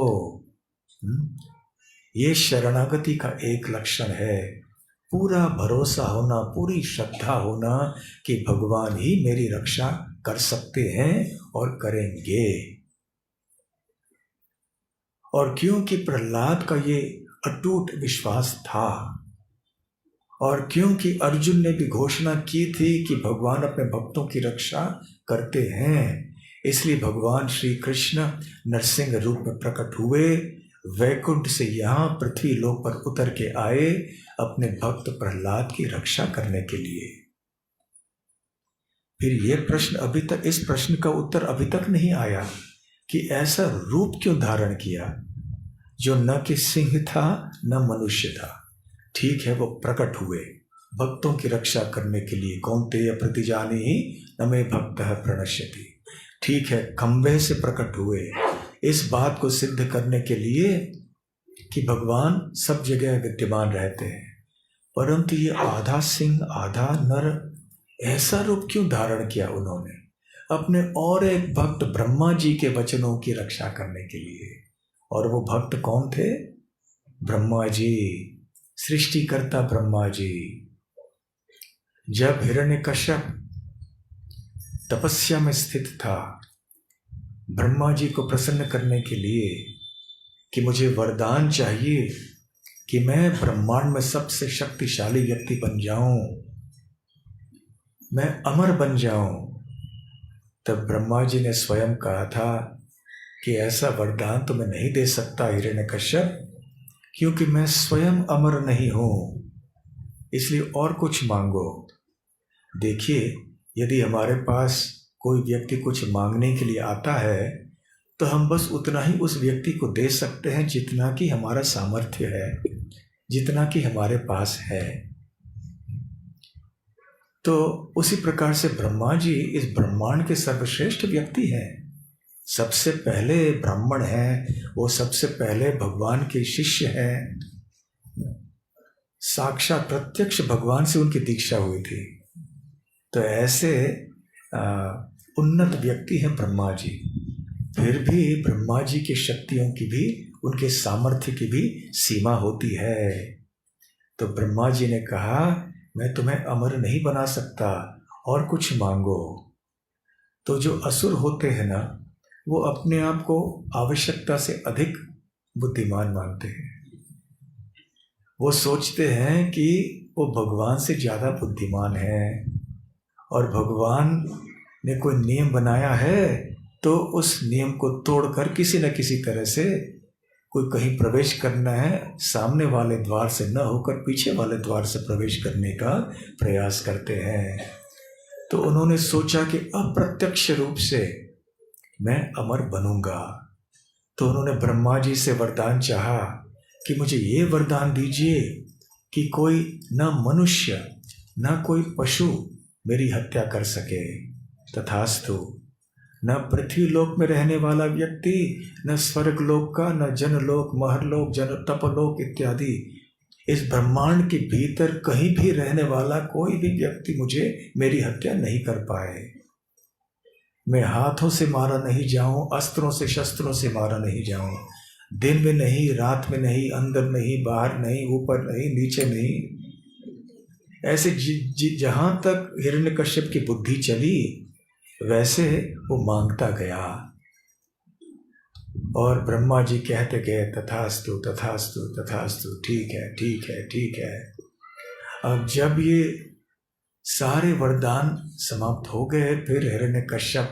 ये शरणागति का एक लक्षण है, पूरा भरोसा होना, पूरी श्रद्धा होना कि भगवान ही मेरी रक्षा कर सकते हैं और करेंगे। और क्योंकि प्रहलाद का ये अटूट विश्वास था और क्योंकि अर्जुन ने भी घोषणा की थी कि भगवान अपने भक्तों की रक्षा करते हैं, इसलिए भगवान श्री कृष्ण नरसिंह रूप में प्रकट हुए, वैकुंठ से यहाँ पृथ्वी लोक पर उतर के आए अपने भक्त प्रहलाद की रक्षा करने के लिए। फिर ये प्रश्न अभी तक, इस प्रश्न का उत्तर अभी तक नहीं आया कि ऐसा रूप क्यों धारण किया जो न कि सिंह था न मनुष्य था। ठीक है, वो प्रकट हुए भक्तों की रक्षा करने के लिए। कौन्तेय प्रतिजानीहि न मे भक्तः प्रणश्यति। ठीक है, खंभे से प्रकट हुए इस बात को सिद्ध करने के लिए कि भगवान सब जगह विद्यमान रहते हैं, परंतु ये आधा सिंह आधा नर, ऐसा रूप क्यों धारण किया उन्होंने? अपने और एक भक्त ब्रह्मा जी के वचनों की रक्षा करने के लिए। और वो भक्त कौन थे? ब्रह्मा जी, सृष्टिकर्ता ब्रह्मा जी। जब हिरण्यकश्यप तपस्या में स्थित था, ब्रह्मा जी को प्रसन्न करने के लिए कि मुझे वरदान चाहिए कि मैं ब्रह्मांड में सबसे शक्तिशाली व्यक्ति बन जाऊं, मैं अमर बन जाऊं, तब ब्रह्मा जी ने स्वयं कहा था कि ऐसा वरदान तो मैं नहीं दे सकता हिरण्यकश्यप, क्योंकि मैं स्वयं अमर नहीं हूं, इसलिए और कुछ मांगो। देखिए, यदि हमारे पास कोई व्यक्ति कुछ मांगने के लिए आता है तो हम बस उतना ही उस व्यक्ति को दे सकते हैं जितना कि हमारा सामर्थ्य है, जितना कि हमारे पास है। तो उसी प्रकार से ब्रह्मा जी इस ब्रह्मांड के सर्वश्रेष्ठ व्यक्ति हैं, सबसे पहले ब्राह्मण हैं, वो सबसे पहले भगवान के शिष्य हैं, साक्षात प्रत्यक्ष भगवान से उनकी दीक्षा हुई थी। तो ऐसे उन्नत व्यक्ति हैं ब्रह्मा जी। फिर भी ब्रह्मा जी की शक्तियों की भी, उनके सामर्थ्य की भी सीमा होती है। तो ब्रह्मा जी ने कहा, मैं तुम्हें अमर नहीं बना सकता, और कुछ मांगो। तो जो असुर होते हैं ना, वो अपने आप को आवश्यकता से अधिक बुद्धिमान मानते हैं। वो सोचते हैं कि वो भगवान से ज़्यादा बुद्धिमान है, और भगवान ने कोई नियम बनाया है तो उस नियम को तोड़कर किसी न किसी तरह से कोई कहीं प्रवेश करना है, सामने वाले द्वार से न होकर पीछे वाले द्वार से प्रवेश करने का प्रयास करते हैं। तो उन्होंने सोचा कि अप्रत्यक्ष रूप से मैं अमर बनूंगा। तो उन्होंने ब्रह्मा जी से वरदान चाहा कि मुझे ये वरदान दीजिए कि कोई न मनुष्य न कोई पशु मेरी हत्या कर सके। तथास्तु। न पृथ्वी लोक में रहने वाला व्यक्ति, न स्वर्ग लोक का, न जनलोक, महरलोक, जन तपलोक इत्यादि इस ब्रह्मांड के भीतर कहीं भी रहने वाला कोई भी व्यक्ति मुझे, मेरी हत्या नहीं कर पाए। मैं हाथों से मारा नहीं जाऊं, अस्त्रों से शस्त्रों से मारा नहीं जाऊं, दिन में नहीं, रात में नहीं, अंदर नहीं, बाहर नहीं, ऊपर नहीं, नीचे नहीं। ऐसे जहां तक हिरण्यकश्यप की बुद्धि चली वैसे वो मांगता गया, और ब्रह्मा जी कहते गए, तथास्तु तथास्तु तथास्तु, ठीक है ठीक है ठीक है। अब जब ये सारे वरदान समाप्त हो गए, फिर हिरण्यकश्यप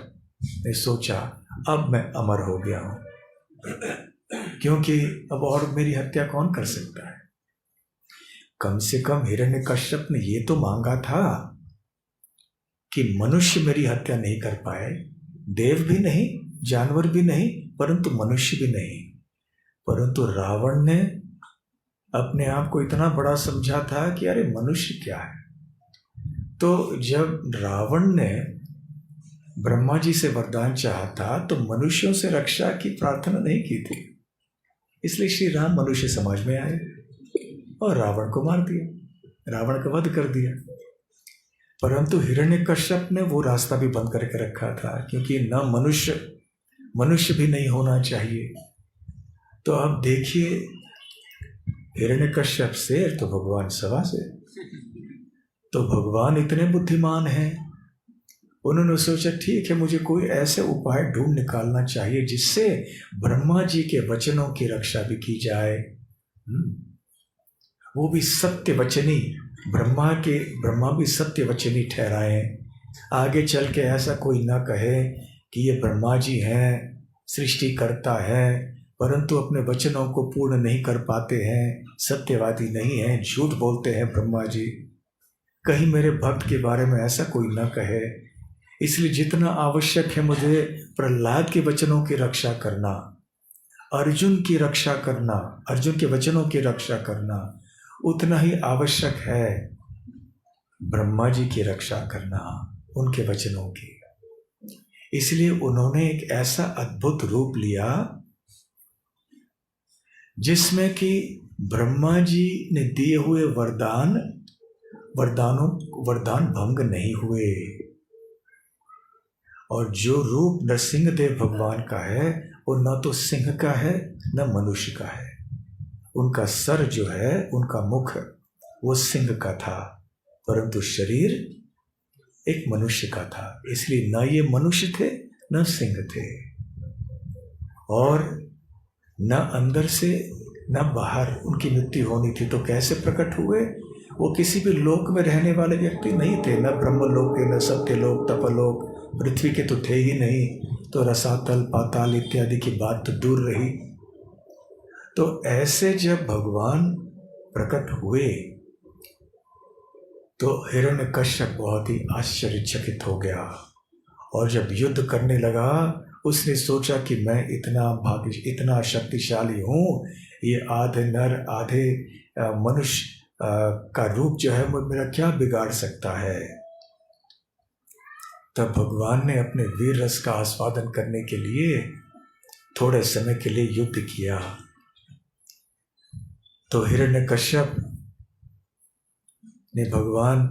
ने सोचा, अब मैं अमर हो गया हूं, क्योंकि अब और मेरी हत्या कौन कर सकता है। कम से कम हिरण्यकश्यप ने ये तो मांगा था कि मनुष्य मेरी हत्या नहीं कर पाए, देव भी नहीं, जानवर भी नहीं, परंतु मनुष्य भी नहीं। परंतु रावण ने अपने आप को इतना बड़ा समझा था कि अरे मनुष्य क्या है। तो जब रावण ने ब्रह्मा जी से वरदान चाहा था तो मनुष्यों से रक्षा की प्रार्थना नहीं की थी, इसलिए श्री राम मनुष्य समाज में आए और रावण को मार दिया, रावण का वध कर दिया। परंतु हिरण्यकश्यप ने वो रास्ता भी बंद करके रखा था, क्योंकि न मनुष्य भी नहीं होना चाहिए। तो अब देखिए, हिरण्यकश्यप से तो भगवान सवा से, तो भगवान इतने बुद्धिमान हैं, उन्होंने सोचा ठीक है, मुझे कोई ऐसे उपाय ढूंढ निकालना चाहिए जिससे ब्रह्मा जी के वचनों की रक्षा भी की जाए। वो भी सत्य वचनी, ब्रह्मा भी सत्य वचनी ठहराए। आगे चल के ऐसा कोई ना कहे कि ये ब्रह्मा जी हैं, सृष्टि करता है, परंतु अपने वचनों को पूर्ण नहीं कर पाते हैं, सत्यवादी नहीं हैं, झूठ बोलते हैं ब्रह्मा जी। कहीं मेरे भक्त के बारे में ऐसा कोई ना कहे। इसलिए जितना आवश्यक है मुझे प्रहलाद के वचनों की रक्षा करना, अर्जुन की रक्षा करना, अर्जुन के वचनों की रक्षा करना, उतना ही आवश्यक है ब्रह्मा जी की रक्षा करना, उनके वचनों की। इसलिए उन्होंने एक ऐसा अद्भुत रूप लिया जिसमें कि ब्रह्मा जी ने दिए हुए वरदान भंग नहीं हुए। और जो रूप नरसिंहदेव भगवान का है वो न तो सिंह का है न मनुष्य का है। उनका सर जो है, उनका मुख वो सिंह का था, परंतु शरीर एक मनुष्य का था। इसलिए न ये मनुष्य थे न सिंह थे, और न अंदर से न बाहर उनकी मृत्यु होनी थी। तो कैसे प्रकट हुए? वो किसी भी लोक में रहने वाले व्यक्ति नहीं थे, न ब्रह्मलोक के, न सत्यलोक, तपलोक, पृथ्वी के तो थे ही नहीं। तो रसातल, पाताल इत्यादि की बात तो दूर रही। तो ऐसे जब भगवान प्रकट हुए तो हिरण्यकश्यप बहुत ही आश्चर्यचकित हो गया, और जब युद्ध करने लगा उसने सोचा कि मैं इतना शक्तिशाली हूँ, ये आधे नर आधे मनुष्य का रूप जो है वो मेरा क्या बिगाड़ सकता है। तब भगवान ने अपने वीर रस का आस्वादन करने के लिए थोड़े समय के लिए युद्ध किया। तो हिरण्यकश्यप ने भगवान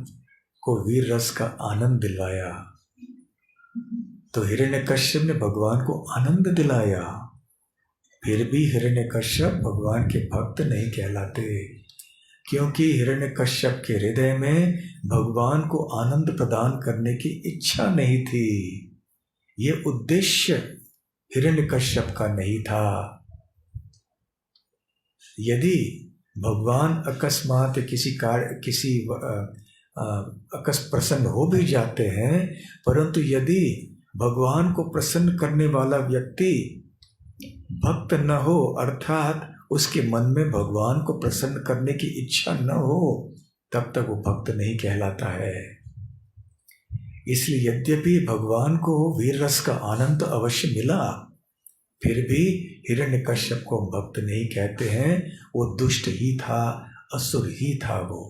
को वीर रस का आनंद दिलाया। तो हिरण्यकश्यप ने भगवान को आनंद दिलाया, फिर भी हिरण्यकश्यप भगवान के भक्त नहीं कहलाते, क्योंकि हिरण्यकश्यप के हृदय में भगवान को आनंद प्रदान करने की इच्छा नहीं थी। ये उद्देश्य हिरण्यकश्यप का नहीं था। यदि भगवान अकस्मात प्रसन्न हो भी जाते हैं, परंतु यदि भगवान को प्रसन्न करने वाला व्यक्ति भक्त न हो, अर्थात उसके मन में भगवान को प्रसन्न करने की इच्छा न हो, तब तक वो भक्त नहीं कहलाता है। इसलिए यद्यपि भगवान को वीर रस का आनंद अवश्य मिला, फिर भी हिरण्यकश्यप को भक्त नहीं कहते हैं। वो दुष्ट ही था, असुर ही था वो।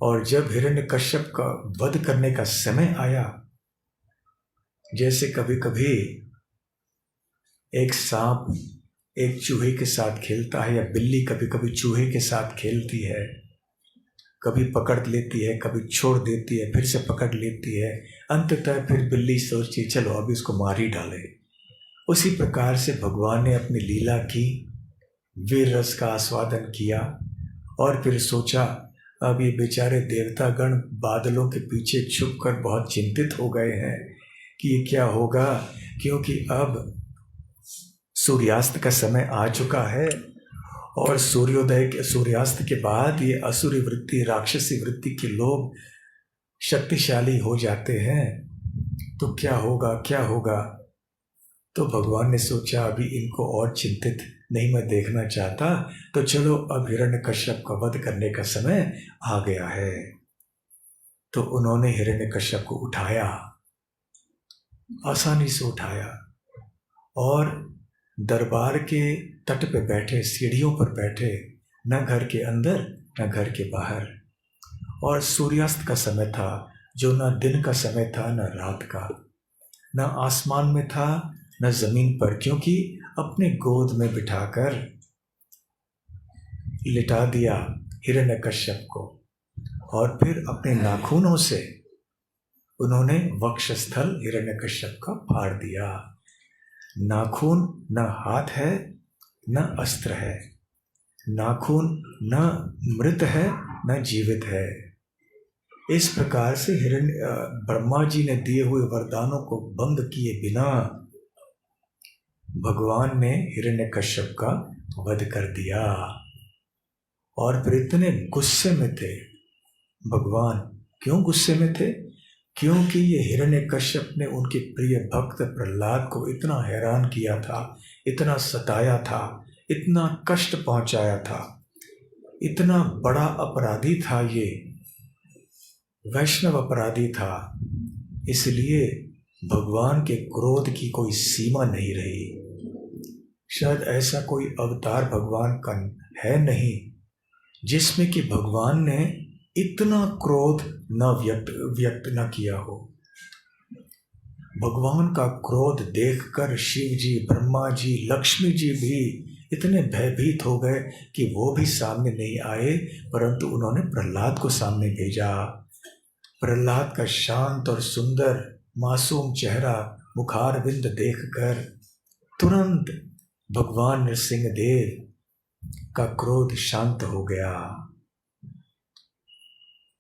और जब हिरण्यकश्यप का वध करने का समय आया, जैसे कभी कभी एक सांप एक चूहे के साथ खेलता है, या बिल्ली कभी कभी चूहे के साथ खेलती है, कभी पकड़ लेती है, कभी छोड़ देती है, फिर से पकड़ लेती है, अंततः फिर बिल्ली सोचती चलो अब इसको मार ही डाले। उसी प्रकार से भगवान ने अपनी लीला की, वीर रस का आस्वादन किया, और फिर सोचा अब ये बेचारे देवतागण बादलों के पीछे छुपकर बहुत चिंतित हो गए हैं कि ये क्या होगा, क्योंकि अब सूर्यास्त का समय आ चुका है, और सूर्यास्त के बाद ये असुरी वृत्ति, राक्षसी वृत्ति के लोग शक्तिशाली हो जाते हैं, तो क्या होगा। तो भगवान ने सोचा अभी इनको और चिंतित नहीं मैं देखना चाहता, तो चलो अब हिरण्यकश्यप का वध करने का समय आ गया है। तो उन्होंने हिरण्यकश्यप को उठाया, आसानी से उठाया, और दरबार के तट पे बैठे, सीढ़ियों पर बैठे, न घर के अंदर न घर के बाहर। और सूर्यास्त का समय था, जो न दिन का समय था न रात का, न आसमान में था न जमीन पर, क्योंकि अपने गोद में बिठाकर लिटा दिया हिरण्यकश्यप को। और फिर अपने नाखूनों से उन्होंने वक्षस्थल हिरण्यकश्यप का फाड़ दिया। नाखून न हाथ है न अस्त्र है, नाखून न मृत है न जीवित है। इस प्रकार से ब्रह्मा जी ने दिए हुए वरदानों को भंग किए बिना भगवान ने हिरण्यकश्यप का वध कर दिया। और फिर इतने गुस्से में थे भगवान। क्यों गुस्से में थे? क्योंकि ये हिरण्यकश्यप ने उनके प्रिय भक्त प्रहलाद को इतना हैरान किया था, इतना सताया था, इतना कष्ट पहुंचाया था, इतना बड़ा अपराधी था, ये वैष्णव अपराधी था। इसलिए भगवान के क्रोध की कोई सीमा नहीं रही। शायद ऐसा कोई अवतार भगवान का है नहीं जिसमें कि भगवान ने इतना क्रोध न व्यक्त न किया हो। भगवान का क्रोध देखकर शिव जी, ब्रह्मा जी, लक्ष्मी जी भी इतने भयभीत हो गए कि वो भी सामने नहीं आए, परंतु उन्होंने प्रहलाद को सामने भेजा। प्रहलाद का शांत और सुंदर मासूम चेहरा, मुखारविंद देखकर तुरंत भगवान नृसिंह देव का क्रोध शांत हो गया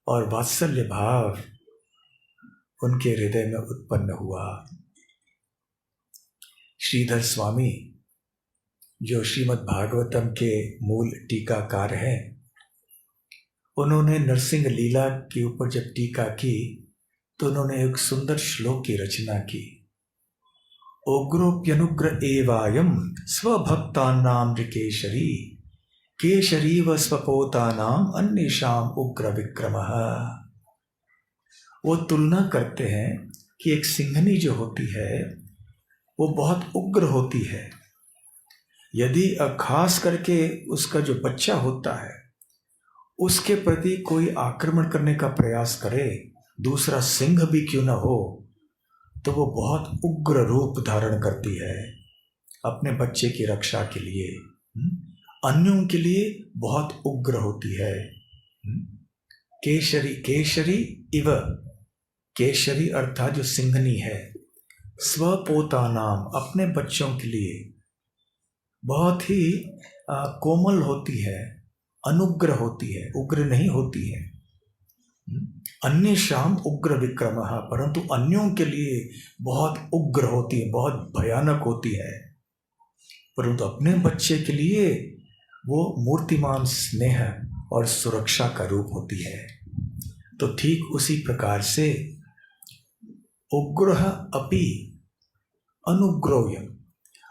और वात्सल्य भाव उनके हृदय में उत्पन्न हुआ। श्रीधर स्वामी, जो श्रीमद् भागवतम के मूल टीकाकार हैं, उन्होंने नरसिंह लीला के ऊपर जब टीका की तो उन्होंने एक सुंदर श्लोक की रचना की। उग्रोप्यनुग्र एवायम स्वभक्तानाम ऋकेशरी, केशरी व स्वपोतानाम अन्येषाम उग्र विक्रमः। वो तुलना करते हैं कि एक सिंहनी जो होती है वो बहुत उग्र होती है। यदि खास करके उसका जो बच्चा होता है उसके प्रति कोई आक्रमण करने का प्रयास करे, दूसरा सिंह भी क्यों न हो, तो वो बहुत उग्र रूप धारण करती है अपने बच्चे की रक्षा के लिए, अन्यों के लिए बहुत उग्र होती है। केशरी, केशरी इव, केशरी अर्थात जो सिंहनी है, स्वपोता नाम, अपने बच्चों के लिए बहुत ही कोमल होती है, अनुग्र होती है, उग्र नहीं होती है। अन्य शाम उग्र विक्रमः, परंतु अन्यों के लिए बहुत उग्र होती है, बहुत भयानक होती है, परंतु अपने बच्चे के लिए वो मूर्तिमान स्नेह और सुरक्षा का रूप होती है। तो ठीक उसी प्रकार से उग्रः अपि अनुग्रोह्यम्,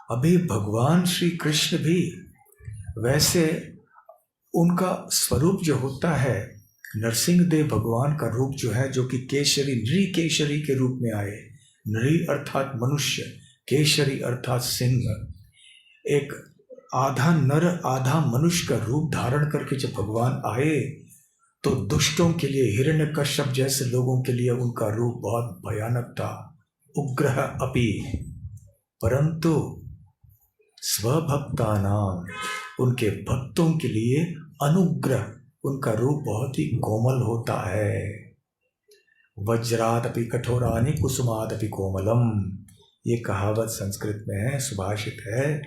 अभी भगवान श्री कृष्ण भी वैसे उनका स्वरूप जो होता है, नरसिंह देव भगवान का रूप जो है, जो कि केशरी, नृ केशरी के रूप में आए। नृ अर्थात मनुष्य, केशरी अर्थात सिंह, एक आधा नर आधा मनुष्य का रूप धारण करके जब भगवान आए तो दुष्टों के लिए, हिरण्यकश्यप जैसे लोगों के लिए उनका रूप बहुत भयानक था, उग्रः अपि, परंतु स्वभक्तानाम, उनके भक्तों के लिए अनुग्रह, उनका रूप बहुत ही कोमल होता है। वज्रादपि कठोरानि कुसुमादपि कोमलम, ये कहावत संस्कृत में है, सुभाषित है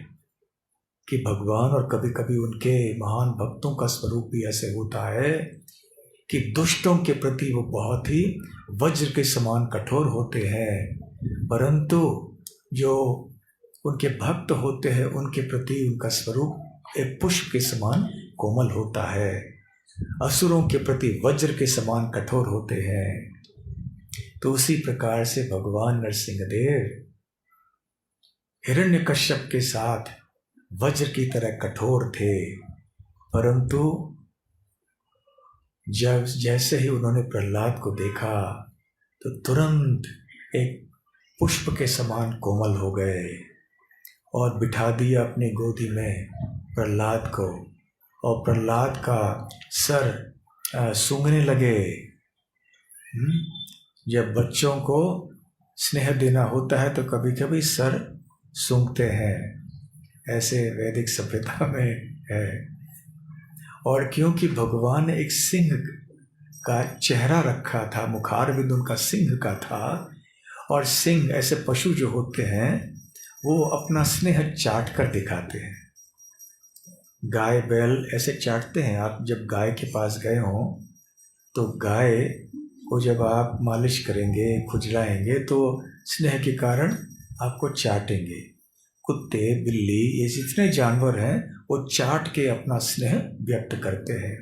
कि भगवान और कभी कभी उनके महान भक्तों का स्वरूप भी ऐसे होता है कि दुष्टों के प्रति वो बहुत ही वज्र के समान कठोर होते हैं, परंतु जो उनके भक्त होते हैं उनके प्रति उनका स्वरूप एक पुष्प के समान कोमल होता है, असुरों के प्रति वज्र के समान कठोर होते हैं। तो उसी प्रकार से भगवान नरसिंहदेव हिरण्यकश्यप के साथ वज्र की तरह कठोर थे, परंतु जब जैसे ही उन्होंने प्रहलाद को देखा तो तुरंत एक पुष्प के समान कोमल हो गए और बिठा दिया अपनी गोदी में प्रहलाद को, और प्रहलाद का सर सूंघने लगे। जब बच्चों को स्नेह देना होता है तो कभी कभी सर सूंघते हैं, ऐसे वैदिक सभ्यता में है। और क्योंकि भगवान ने एक सिंह का चेहरा रखा था, मुखारविंद उनका सिंह का था, और सिंह ऐसे पशु जो होते हैं वो अपना स्नेह चाट कर दिखाते हैं। गाय बैल ऐसे चाटते हैं। आप जब गाय के पास गए हो तो गाय को जब आप मालिश करेंगे, खुजलाएंगे तो स्नेह के कारण आपको चाटेंगे। कुत्ते, बिल्ली, ये जितने जानवर हैं वो चाट के अपना स्नेह व्यक्त करते हैं।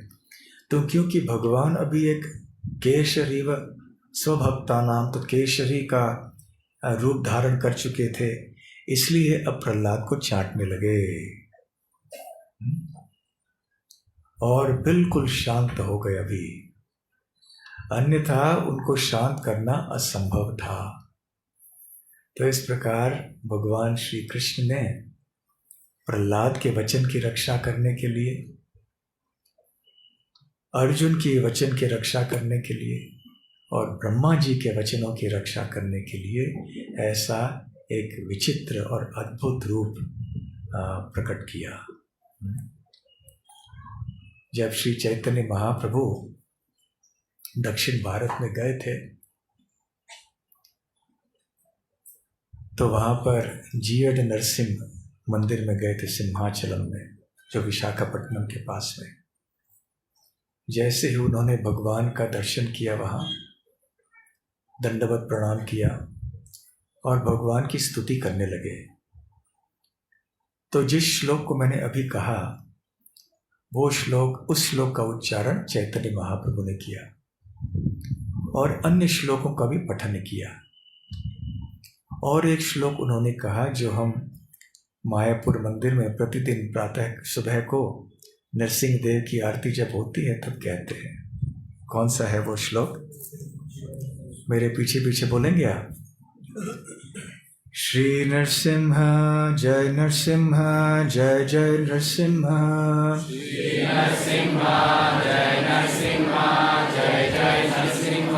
तो क्योंकि भगवान अभी एक केशरी व स्वभक्ता नाम, तो केशरी का रूप धारण कर चुके थे, इसलिए अब प्रहलाद को चाटने लगे और बिल्कुल शांत हो गए अभी। अन्यथा उनको शांत करना असंभव था। तो इस प्रकार भगवान श्री कृष्ण ने प्रहलाद के वचन की रक्षा करने के लिए, अर्जुन के वचन की रक्षा करने के लिए और ब्रह्मा जी के वचनों की रक्षा करने के लिए ऐसा एक विचित्र और अद्भुत रूप प्रकट किया। जब श्री चैतन्य महाप्रभु दक्षिण भारत में गए थे तो वहाँ पर जीएड नरसिंह मंदिर में गए थे, सिंहाचलम में, जो विशाखापट्टनम के पास में। जैसे ही उन्होंने भगवान का दर्शन किया, वहाँ दंडवत प्रणाम किया और भगवान की स्तुति करने लगे। तो जिस श्लोक को मैंने अभी कहा वो श्लोक, उस श्लोक का उच्चारण चैतन्य महाप्रभु ने किया और अन्य श्लोकों का भी पठन किया। और एक श्लोक उन्होंने कहा जो हम मायापुर मंदिर में प्रतिदिन प्रातः सुबह को नरसिंह देव की आरती जब होती है तब कहते हैं। कौन सा है वो श्लोक? मेरे पीछे पीछे बोलेंगे आप? श्री नरसिंह जय नरसिंह, जय जय नरसिंह, श्री नरसिंह जय नरसिंह, जय जय नरसिंह।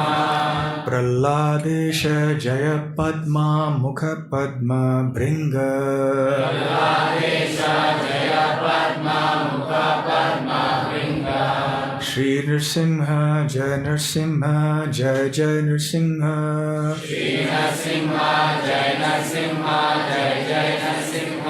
प्रह्लादेश जय पद्मा मुख पद्म भृंग, प्रह्लादेश जय पद्मा मुख पद्म भृंग। श्री नरसिंह जय नरसिंह, जय जय नरसिंह, श्री नरसिंह जय नरसिंह, जय जय नरसिंह।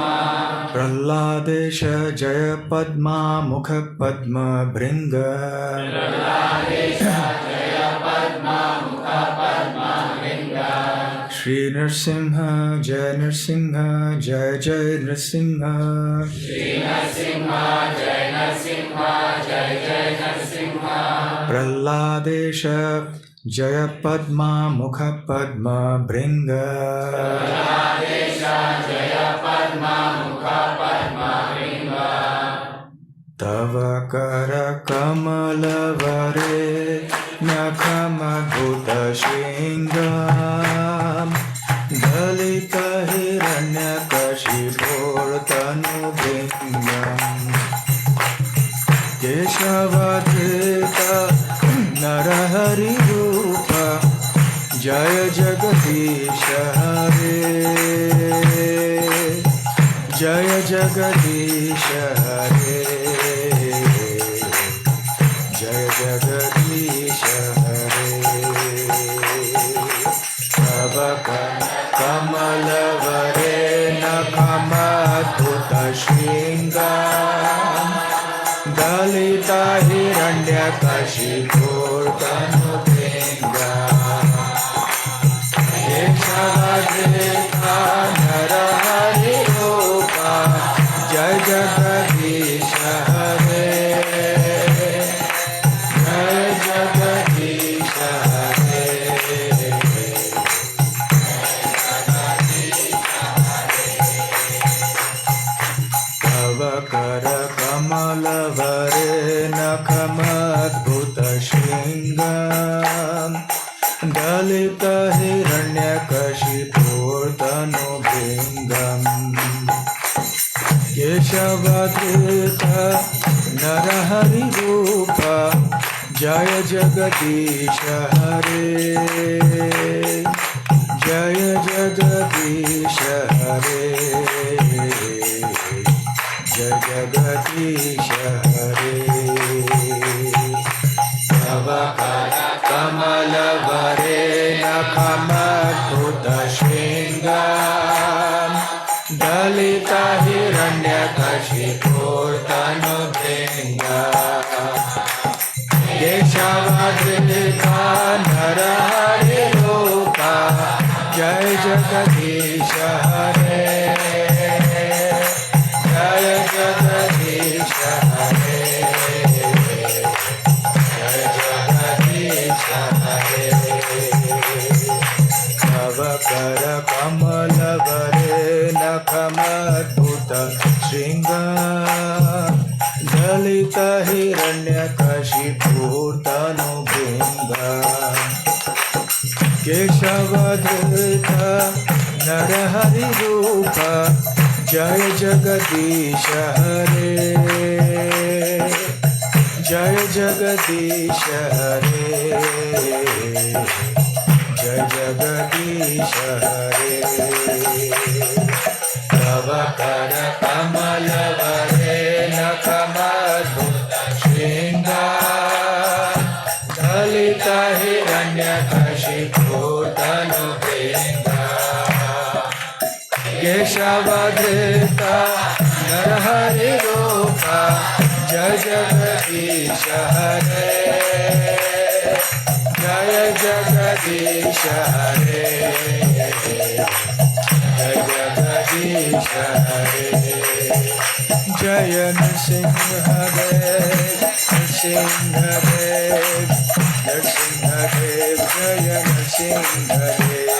प्रह्लादेश जय पद्मा मुख पद्म भृंग, प्रह्लादेश जय पद्मा मुख पद्म भृंग। श्री नरसिंह जय नरसिंह, जय जय नरसिंह, श्री नरसिंह जय नरसिंह, जय जय नरसिंह। प्रह्लादेश जय पद्मा मुख पद्म भृंग, प्रह्लादेश जय पद्मा मुख पद्म भृंग। तव कर कमल वरे नखमद्भुत श्रृंगार, दलित हिरण्यकशिपोर्तनु भृंगम्, केशवधृत नरहरि रूप, जय जगदीश हरे, जय जगदीश हरे, जय जगदीश हरे। तव कमल वरे नखमद्भुत श्रृंगार, दलित हिरण्यकशिपोर्तनु भृंगम्, केशवधृत नरहरि रूप, जय जगदीश हरे, जय जगदीश हरे। तव कर कमल वरे नखमद्भुत श्रृंगार, दलित हिरण्यकशिपोर्तनु भृंगम्, केशवधृत नरहरि रूप जय जगदीश हरे जय जगदीश हरे जय जगदीश हरे तव कर कमल वरे नखमद्भुत शृंगार दलित हिरण्यकशिपूर्तनुभृङ्गा केशवधृत नरहरि रूप जय जगदीश हरे जय जगदीश हरे जय जगदीश हरे तव कर कमल वरे नखमद्भुत शृंगार दलित हिरण्यकशिपूर्तनुभृङ्गा केशवधृत नरहरि रूप जय जगदीश हरे जय जगदीश हरे जय जगदीश हरे तव कर कमल वरे नखमद्भुत शृंगार दलित हिरण्यकशिपूर्तनुभृङ्गा केशवधृत नरहरि रूप जय जगदीश हरे जय जगदीश हरे जय जगदीश हरे जय नृसिंहदेव नृसिंहदेव नृसिंहदेव जय नृसिंहदेव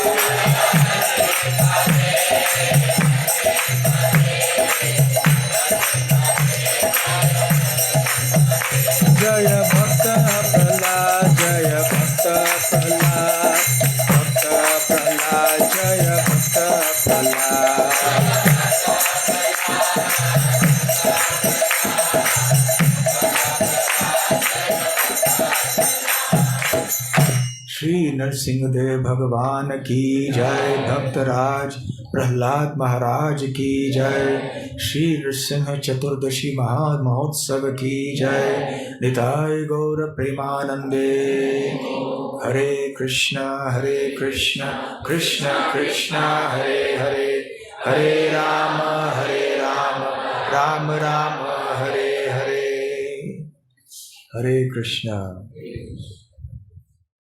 जय भक्त प्रहलाद जय भक्त प्रहलाद भक्त प्रहलाद जय भक्त प्रहलाद श्री नरसिंहदेव भगवान की जय। भक्तराज प्रहलाद महाराज की जय। श्री नृसिंह चतुर्दशी महामहोत्सव की जय। निताय गौर प्रेमानंदे। हरे कृष्ण कृष्ण कृष्ण हरे हरे, हरे राम राम राम हरे हरे। हरे कृष्ण।